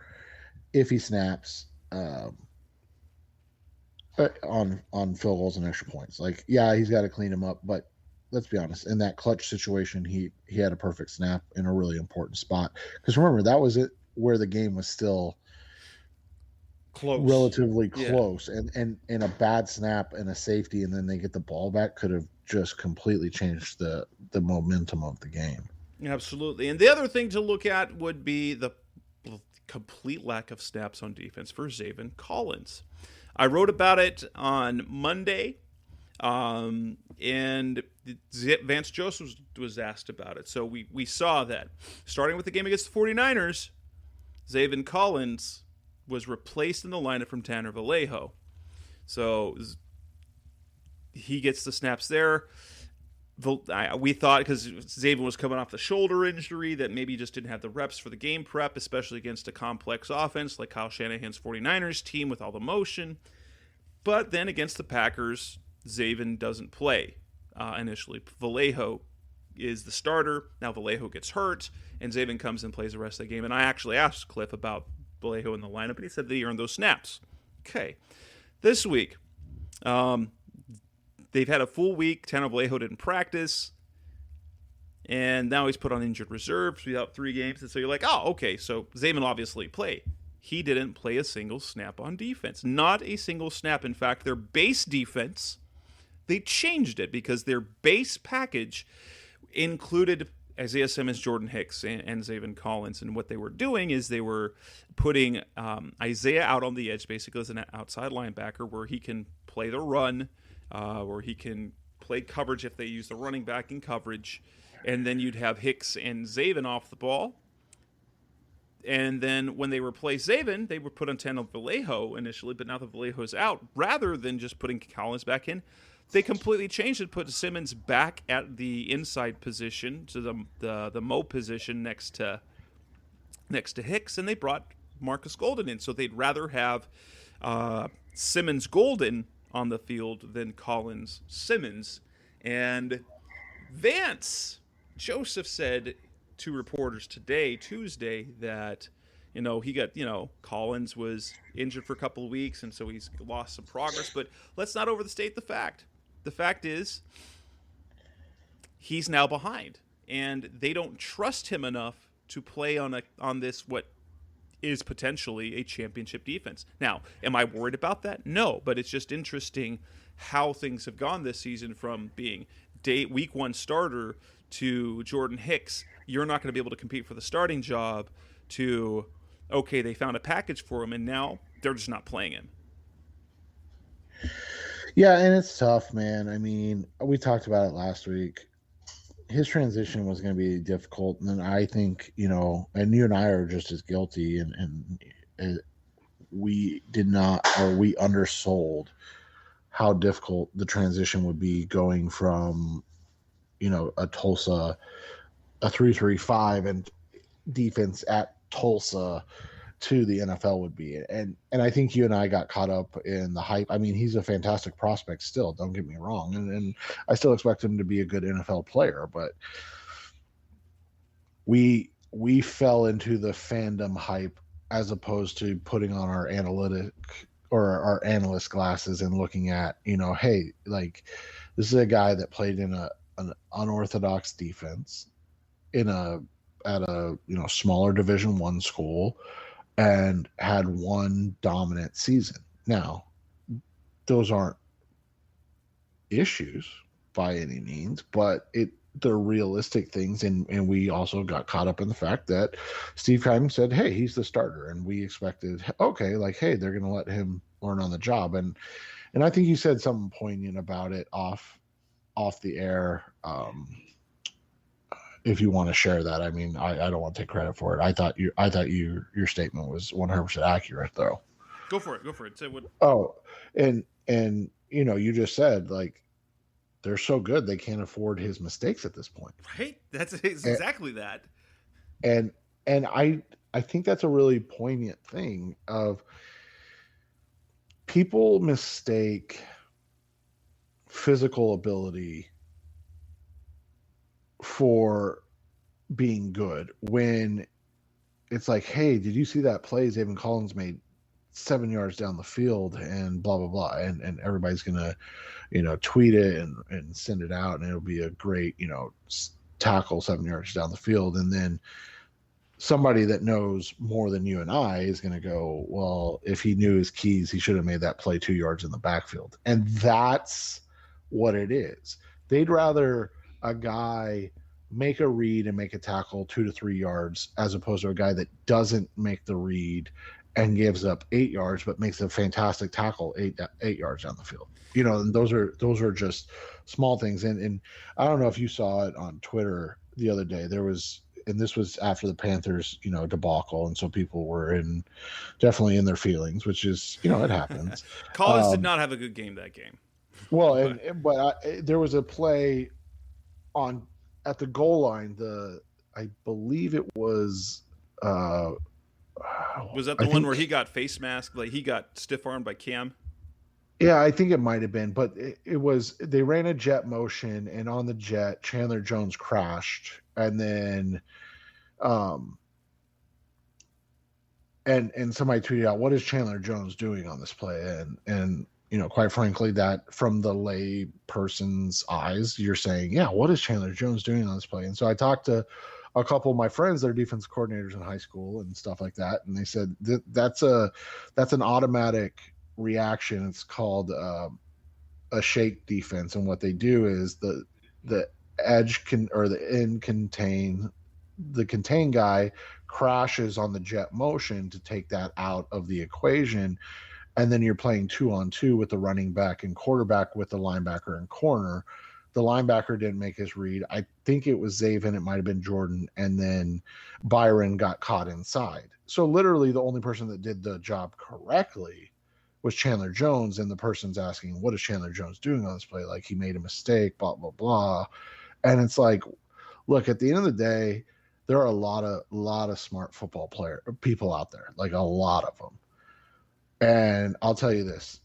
iffy snaps on field goals and extra points. Like, yeah, he's got to clean them up, but let's be honest, in that clutch situation, he had a perfect snap in a really important spot. Because remember, that was it where the game was still relatively close, and a bad snap and a safety, and then they get the ball back, could have just completely changed the momentum of the game. Absolutely. And the other thing to look at would be the complete lack of snaps on defense for Zaven Collins. I wrote about it on Monday, and Vance Joseph was asked about it. So we saw that starting with the game against the 49ers, Zaven Collins was replaced in the lineup from Tanner Vallejo. So he gets the snaps there. We thought, because Zaven was coming off the shoulder injury, that maybe he just didn't have the reps for the game prep, especially against a complex offense like Kyle Shanahan's 49ers team with all the motion. But then against the Packers, Zaven doesn't play initially. Vallejo is the starter. Now Vallejo gets hurt, and Zaven comes and plays the rest of the game. And I actually asked Cliff about Vallejo in the lineup, and he said that he earned those snaps. Okay. This week, they've had a full week. Tanner Vallejo didn't practice. And now he's put on injured reserve without 3 games. And so you're like, oh, okay, so Zaven obviously played. He didn't play a single snap on defense. Not a single snap. In fact, their base defense, they changed it because their base package included Isaiah Simmons, Jordan Hicks, and Zaven Collins. And what they were doing is they were putting Isaiah out on the edge, basically as an outside linebacker, where he can play the run, where he can play coverage if they use the running back in coverage. And then you'd have Hicks and Zaven off the ball. And then when they replaced Zaven, they were put on Tanner Vallejo initially, but now that Vallejo's out, rather than just putting Collins back in, they completely changed it, put Simmons back at the inside position, to the Mo position next to Hicks, and they brought Marcus Golden in. So they'd rather have Simmons Golden on the field than Collins Simmons. And Vance Joseph said to reporters today, Tuesday, that he got, Collins was injured for a couple of weeks, and so he's lost some progress. But let's not overstate the fact. The fact is, he's now behind, and they don't trust him enough to play on this what is potentially a championship defense. Now, am I worried about that? No, but it's just interesting how things have gone this season from being week 1 starter to Jordan Hicks, you're not going to be able to compete for the starting job, to, okay, they found a package for him, and now they're just not playing him. Yeah, and it's tough, man. I mean, we talked about it last week. His transition was going to be difficult, and then I think, and you and I are just as guilty, and we did not, or we undersold how difficult the transition would be going from, a Tulsa, a 3-3-5 and defense at Tulsa to the NFL would be. And I think you and I got caught up in the hype. I mean, he's a fantastic prospect still, don't get me wrong. And I still expect him to be a good NFL player, but we fell into the fandom hype as opposed to putting on our analytic or our analyst glasses and looking at, hey, like, this is a guy that played in an unorthodox defense at a smaller Division I school and had one dominant season. Now, those aren't issues by any means, but they're realistic things, and we also got caught up in the fact that Steve Keim said, hey, he's the starter, and we expected, okay, like, hey, they're going to let him learn on the job. And I think you said something poignant about it off the air. If you want to share that, I mean, I don't want to take credit for it. I thought your statement was 100% accurate, though. Go for it. Say what? Oh, and you just said, like, they're so good they can't afford his mistakes at this point. Right? That's exactly that. And I think that's a really poignant thing of people mistake physical ability for being good when it's like, hey, did you see that play Zaven Collins made 7 yards down the field and blah, blah, blah. And everybody's going to, tweet it and send it out, and it'll be a great, tackle 7 yards down the field. And then somebody that knows more than you and I is going to go, well, if he knew his keys, he should have made that play 2 yards in the backfield. And that's what it is. They'd rather a guy make a read and make a tackle 2 to 3 yards as opposed to a guy that doesn't make the read and gives up 8 yards but makes a fantastic tackle 8 yards down the field. And those are just small things. And I don't know if you saw it on Twitter the other day. There was, and this was after the Panthers, debacle, and so people were definitely in their feelings, which is, it happens. Collins did not have a good game that game. Well, but there was a play at the goal line. I believe it was. Was that the one where he got face masked, like he got stiff armed by Cam? Yeah, I think it might have been, but it was, they ran a jet motion, and on the jet, Chandler Jones crashed, and then, and somebody tweeted out, "What is Chandler Jones doing on this play?" And quite frankly, that from the lay person's eyes, you're saying, yeah, what is Chandler Jones doing on this play? And so I talked to a couple of my friends that are defense coordinators in high school and stuff like that, and they said that's an automatic reaction. It's called a shake defense, and what they do is the edge the contain guy crashes on the jet motion to take that out of the equation, and then you're playing 2-on-2 with the running back and quarterback with the linebacker and corner. The linebacker didn't make his read. I think it was Zaven, it might have been Jordan, and then Byron got caught inside. So literally the only person that did the job correctly was Chandler Jones, and the person's asking, what is Chandler Jones doing on this play? Like, he made a mistake, blah, blah, blah. And it's like, look, at the end of the day, there are a lot of smart football people out there, like a lot of them. And I'll tell you this,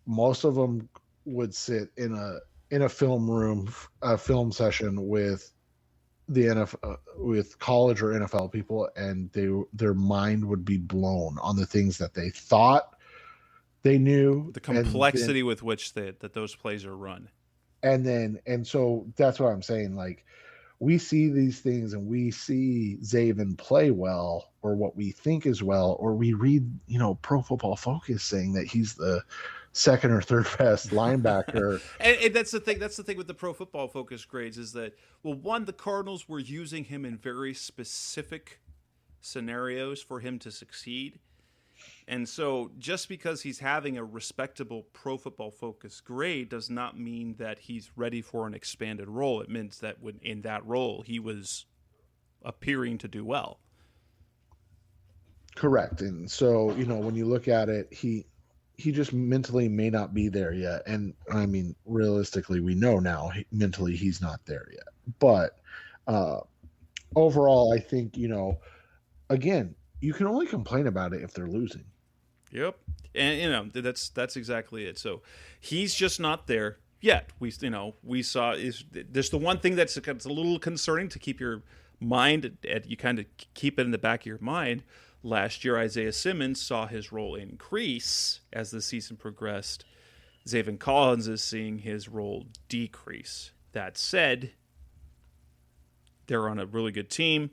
most of them would sit in a film room, a film session with the NFL, with college or NFL people, and their mind would be blown on the things that they thought they knew, the complexity with which that those plays are run. And so that's what I'm saying. Like, we see these things and we see Zaven play well, or what we think is well, or we read, Pro Football Focus saying that he's the second or third best linebacker. and that's the thing. That's the thing with the Pro Football Focus grades is that, well, one, the Cardinals were using him in very specific scenarios for him to succeed. And so just because he's having a respectable Pro Football Focus grade does not mean that he's ready for an expanded role. It means that in that role, he was appearing to do well. Correct. And so, when you look at it, he just mentally may not be there yet. And I mean, realistically, we know now mentally he's not there yet. But overall, I think, again, you can only complain about it if they're losing. Yep. And that's exactly it. So he's just not there yet. We saw there's the one thing that's a little concerning to keep your mind you kind of keep it in the back of your mind. Last year, Isaiah Simmons saw his role increase as the season progressed. Zaven Collins is seeing his role decrease. That said, they're on a really good team.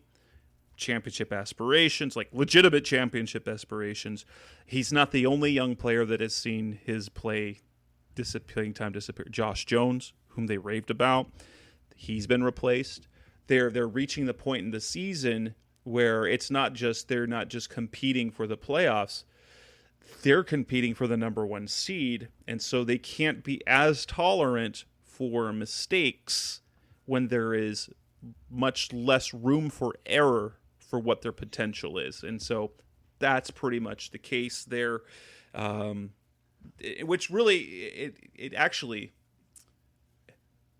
Championship aspirations, like legitimate championship aspirations. He's not the only young player that has seen his playing time disappear. Josh Jones, whom they raved about, he's been replaced. They're reaching the point in the season where they're not just competing for the playoffs, they're competing for the number one seed, and so they can't be as tolerant for mistakes when there is much less room for error for what their potential is. And so that's pretty much the case there, which really, it actually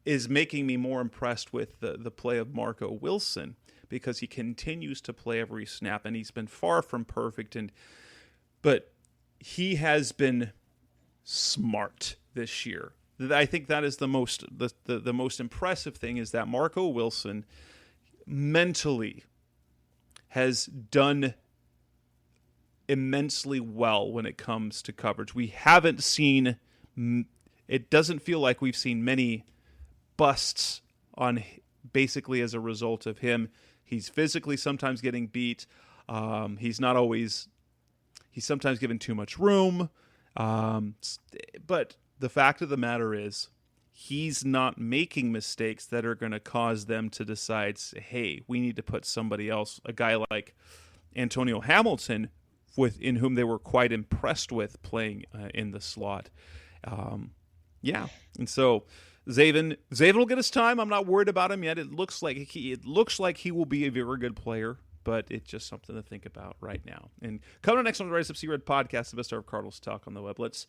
is making me more impressed with the play of Marco Wilson, because he continues to play every snap, and he's been far from perfect, but he has been smart this year. I think that is the most impressive thing, is that Marco Wilson mentally has done immensely well when it comes to coverage. We haven't seen, it doesn't feel like we've seen many busts on basically as a result of him. He's physically sometimes getting beat. He's sometimes given too much room. But the fact of the matter is, he's not making mistakes that are going to cause them to decide, hey, we need to put somebody else, a guy like Antonio Hamilton, in whom they were quite impressed with playing in the slot. And so Zaven will get his time. I'm not worried about him yet. It looks like he will be a very good player, but it's just something to think about right now. And coming up next on the Rise Up C-Red podcast, the best hour of Cardinals talk on the web. Let's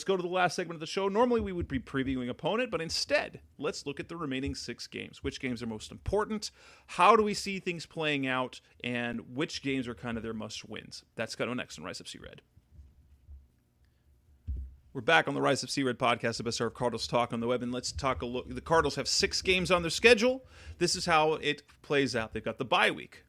go to the last segment of the show. Normally we would be previewing opponent, but instead, let's look at the remaining 6 games. Which games are most important? How do we see things playing out? And which games are kind of their must-wins? That's coming up next on Rise Up C-Red. We're back on the Rise of C-Red podcast, the best hour of Cardinals talk on the web, and let's talk a look. The Cardinals have 6 games on their schedule. This is how it plays out. They've got the bye week.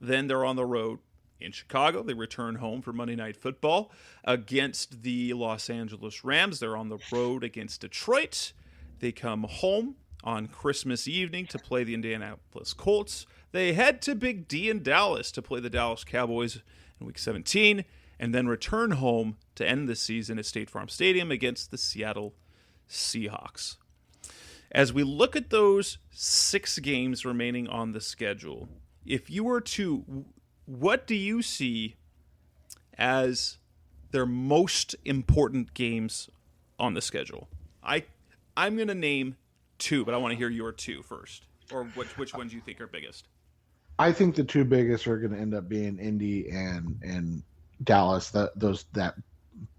Then they're on the road in Chicago. They return home for Monday Night Football against the Los Angeles Rams. They're on the road against Detroit. They come home on Christmas evening to play the Indianapolis Colts. They head to Big D in Dallas to play the Dallas Cowboys in Week 17, and then return home to end the season at State Farm Stadium against the Seattle Seahawks. As we look at those 6 games remaining on the schedule, if you were to, what do you see as their most important games on the schedule? I'm going to name 2, but I want to hear your 2 first. Or which ones you think are biggest? I think the 2 biggest are going to end up being Indy and Dallas. That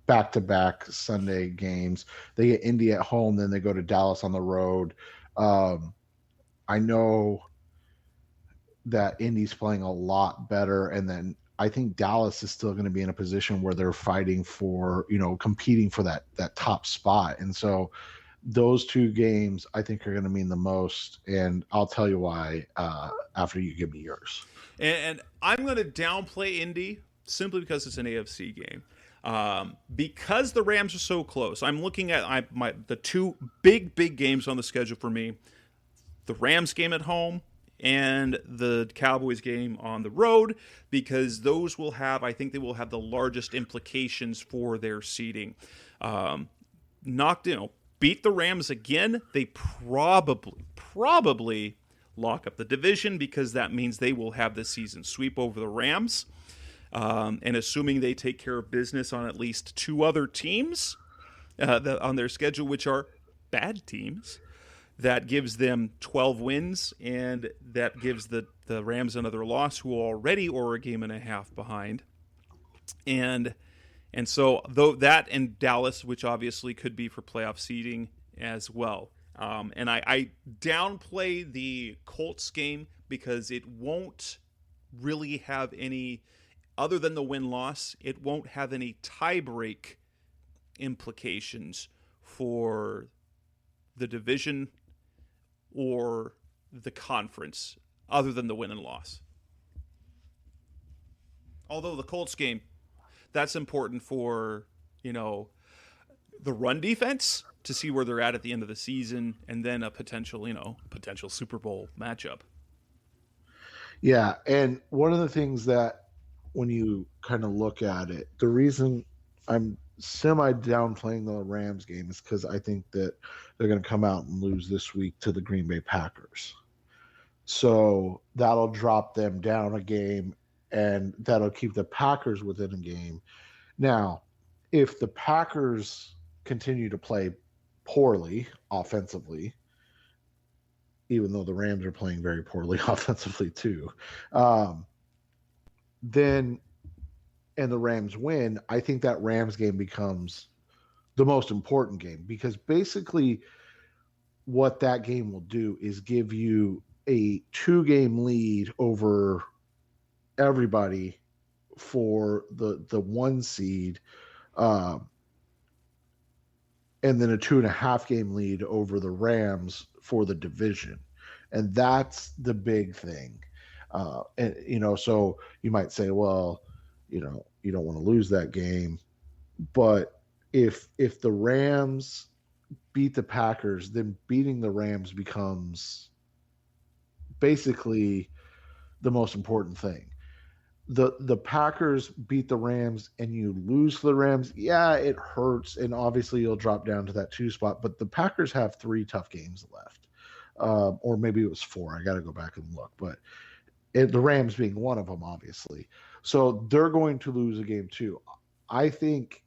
back-to-back Sunday games. They get Indy at home, then they go to Dallas on the road. I know that Indy's playing a lot better, and then I think Dallas is still going to be in a position where they're fighting for, competing for that top spot. And so those 2 games I think are going to mean the most, and I'll tell you why after you give me yours. And I'm going to downplay Indy simply because it's an AFC game. Because the Rams are so close, I'm looking at the 2 big games on the schedule for me: the Rams game at home and the Cowboys game on the road, because those will have, I think they will have the largest implications for their seeding. Beat the Rams again, they probably lock up the division, because that means they will have the season sweep over the Rams. And assuming they take care of business on at least 2 other teams on their schedule, which are bad teams, that gives them 12 wins, and that gives the Rams another loss, who already are a game and a half behind. And so though that and Dallas, which obviously could be for playoff seeding as well. And I downplay the Colts game because it won't really have any, other than the win-loss, it won't have any tie-break implications for the division or the conference, other than the win and loss. Although the Colts game, that's important for, the run defense to see where they're at the end of the season, and then a potential Super Bowl matchup. Yeah, and one of the things that, when you kind of look at it, the reason I'm semi-downplaying the Rams game is because I think that they're going to come out and lose this week to the Green Bay Packers. So that'll drop them down a game, and that'll keep the Packers within a game. Now, if the Packers continue to play poorly offensively, even though the Rams are playing very poorly offensively too, then and the Rams win, I think that Rams game becomes the most important game, because basically what that game will do is give you a 2-game lead over everybody for the 1 seed, and then a 2.5 game lead over the Rams for the division. And that's the big thing. And so you might say, well, you don't want to lose that game, but if the Rams beat the Packers, then beating the Rams becomes basically the most important thing. The Packers beat the Rams and you lose to the Rams, yeah, it hurts, and obviously you'll drop down to that 2 spot. But the Packers have 3 tough games left, or maybe it was 4. I got to go back and look, but the Rams being one of them, obviously. So they're going to lose a game too. I think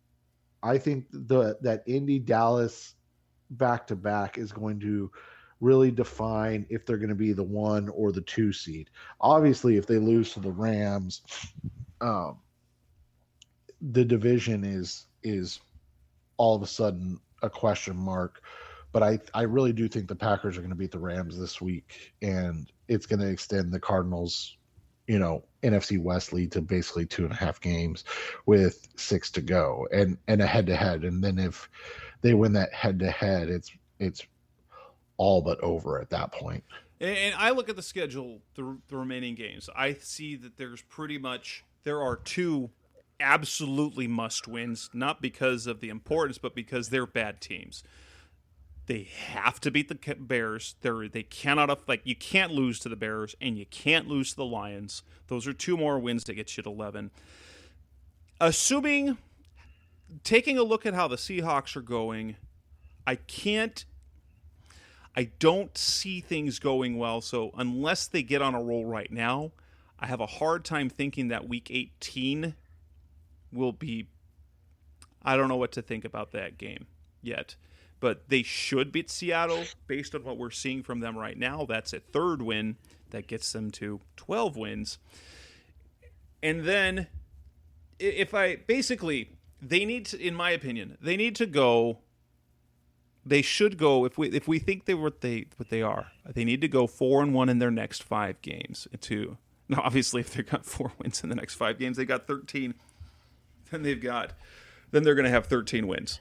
that Indy Dallas back to back is going to really define if they're going to be the 1 or the 2 seed. Obviously, if they lose to the Rams, the division is all of a sudden a question mark. But I really do think the Packers are going to beat the Rams this week, and it's going to extend the Cardinals, NFC West lead to basically 2.5 games with 6 to go, and a head-to-head. And then if they win that head-to-head, it's all but over at that point. And I look at the schedule, the remaining games. I see that there are 2 absolutely must wins, not because of the importance, but because they're bad teams. They have to beat the Bears. They cannot, you can't lose to the Bears and you can't lose to the Lions. Those are 2 more wins to get you to 11. Taking a look at how the Seahawks are going, I don't see things going well. So unless they get on a roll right now, I have a hard time thinking that week 18 will be, I don't know what to think about that game yet. But they should beat Seattle based on what we're seeing from them right now. That's a 3rd win that gets them to 12 wins. And then they need to, in my opinion, they should go, if we think they're what they are, they need to go 4-1 in their next 5 games. Now, obviously, if they've got 4 wins in the next 5 games, they got 13. Then they're going to have 13 wins.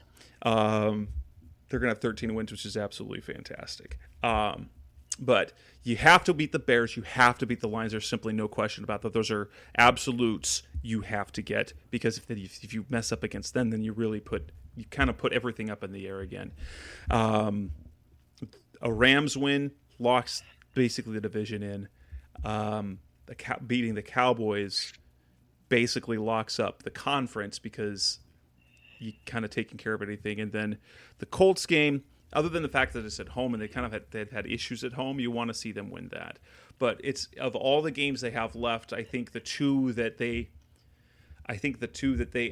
They're going to have 13 wins, which is absolutely fantastic. But you have to beat the Bears. You have to beat the Lions. There's simply no question about that. Those are absolutes you have to get, because if you mess up against them, then you kind of put everything up in the air again. A Rams win locks basically the division in. Beating the Cowboys basically locks up the conference, because you kind of taking care of anything. And then the Colts game, other than the fact that it's at home and they've had issues at home, you want to see them win that. But it's, of all the games they have left, I think the two that they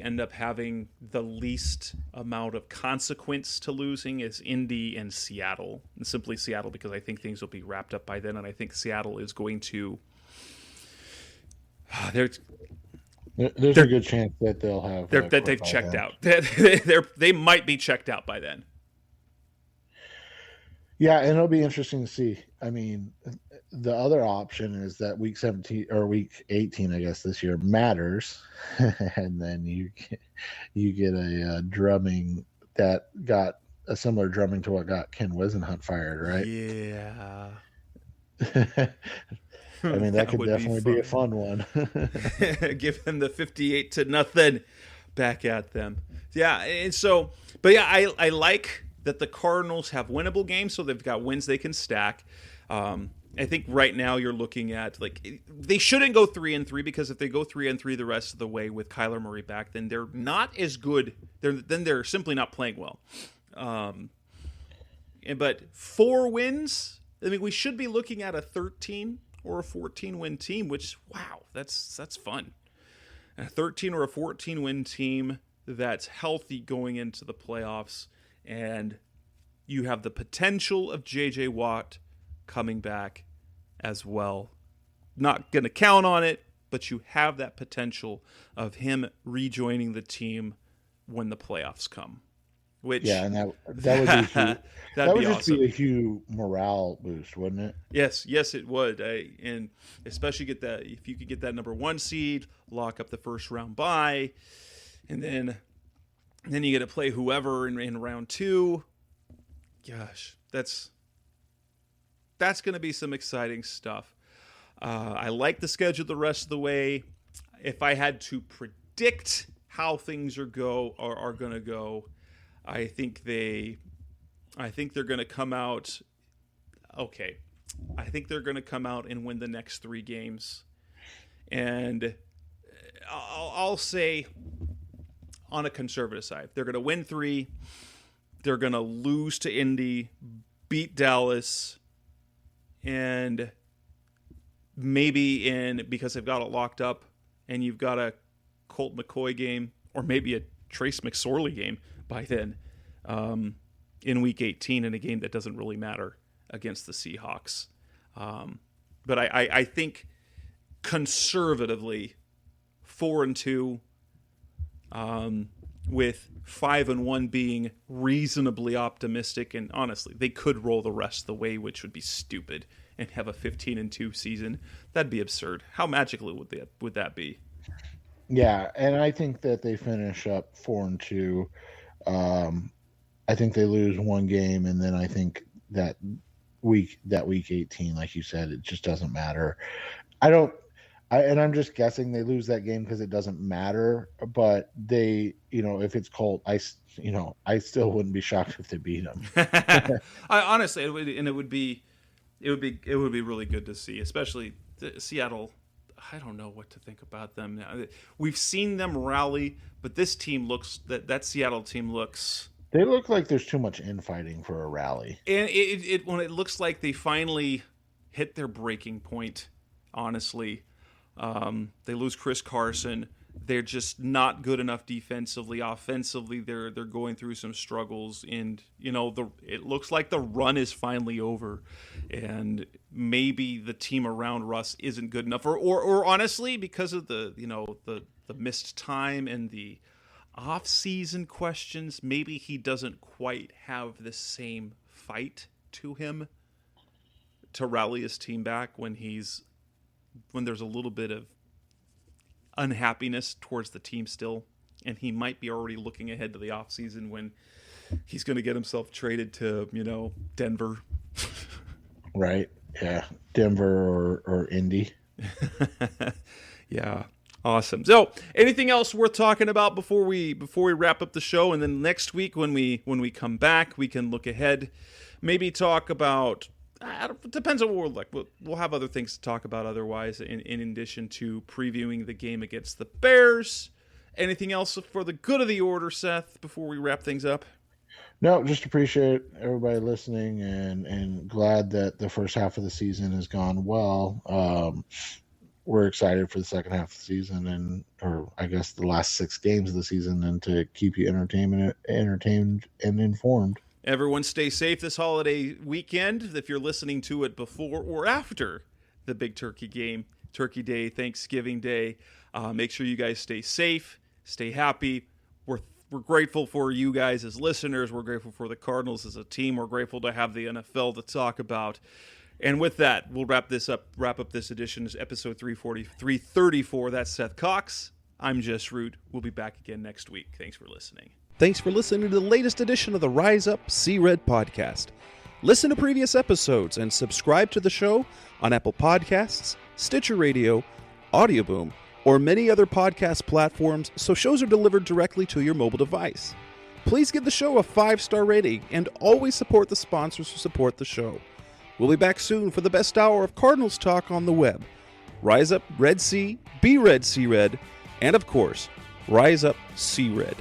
end up having the least amount of consequence to losing is Indy and Seattle. And simply Seattle, because I think things will be wrapped up by then, and I think Seattle is going to There's a good chance that they'll have that they've checked out. They might be checked out by then. Yeah, and it'll be interesting to see. I mean, the other option is that week 17 or week 18, I guess this year, matters, and then you get a drumming that got a similar drumming to what got Ken Wisenhunt fired, right? Yeah. I mean, that could definitely be a fun one. Give them the 58-0 back at them. Yeah, and so, but yeah, I like that the Cardinals have winnable games, so they've got wins they can stack. I think right now you're looking at, they shouldn't go 3-3, because if they go 3-3 the rest of the way with Kyler Murray back, then they're not as good. They're simply not playing well. But 4 wins, I mean, we should be looking at a 13 or a 14-win team, which, wow, that's fun. A 13 or a 14-win team that's healthy going into the playoffs, and you have the potential of J.J. Watt coming back as well. Not going to count on it, but you have that potential of him rejoining the team when the playoffs come. Which, yeah, and that would be huge. That would just awesome. be a huge morale boost, wouldn't it? Yes, it would. And especially if you could get that number 1 seed, lock up the first round bye, and then you get to play whoever in round 2. Gosh, that's that's going to be some exciting stuff. I like the schedule the rest of the way. If I had to predict how things are going to go, I think they're going to come out. Okay, I think they're going to come out and win the next 3 games, and I'll say on a conservative side, they're going to win 3. They're going to lose to Indy, beat Dallas, and maybe because they've got it locked up, and you've got a Colt McCoy game, or maybe a Trace McSorley game by then, in Week 18 in a game that doesn't really matter against the Seahawks. But I think conservatively 4-2, with 5-1 being reasonably optimistic, and honestly, they could roll the rest of the way, which would be stupid, and have a 15-2 season. That'd be absurd. How magical would that be? Yeah, and I think that they finish up 4-2. I think they lose 1 game, and then I think that week 18, like you said, it just doesn't matter. And I'm just guessing they lose that game because it doesn't matter. But they, if it's Colt, I still wouldn't be shocked if they beat them. Honestly, it would be really good to see, especially Seattle. I don't know what to think about them. We've seen them rally, but this team that Seattle team looks. They look like there's too much infighting for a rally, and when it looks like they finally hit their breaking point. Honestly. They lose Chris Carson. They're just not good enough defensively. Offensively, they're going through some struggles, and it looks like the run is finally over, and maybe the team around Russ isn't good enough, or honestly, because of the missed time and the off-season questions, maybe he doesn't quite have the same fight to him to rally his team back when there's a little bit of unhappiness towards the team still, and he might be already looking ahead to the offseason when he's going to get himself traded to, Denver. Right. Yeah. Denver or Indy. Yeah. Awesome. So anything else worth talking about before we wrap up the show? And then next week when we come back, we can look ahead, maybe talk about, it depends on what we're like. We'll have other things to talk about otherwise, in addition to previewing the game against the Bears. Anything else for the good of the order, Seth, before we wrap things up? No, just appreciate everybody listening, and glad that the first half of the season has gone well. We're excited for the second half of the season, or I guess the last 6 games of the season, and to keep you entertained and informed. Everyone stay safe this holiday weekend. If you're listening to it before or after the big turkey game, Turkey Day, Thanksgiving Day, make sure you guys stay safe, stay happy. We're grateful for you guys as listeners. We're grateful for the Cardinals as a team. We're grateful to have the NFL to talk about. And with that, we'll wrap up this edition, episode 334. That's Seth Cox. I'm Jess Root. We'll be back again next week. Thanks for listening. Thanks for listening to the latest edition of the Rise Up, See Red podcast. Listen to previous episodes and subscribe to the show on Apple Podcasts, Stitcher Radio, Audioboom, or many other podcast platforms so shows are delivered directly to your mobile device. Please give the show a 5-star rating and always support the sponsors who support the show. We'll be back soon for the best hour of Cardinals talk on the web. Rise up, Red Sea, be red, see red, and of course, Rise up, see red.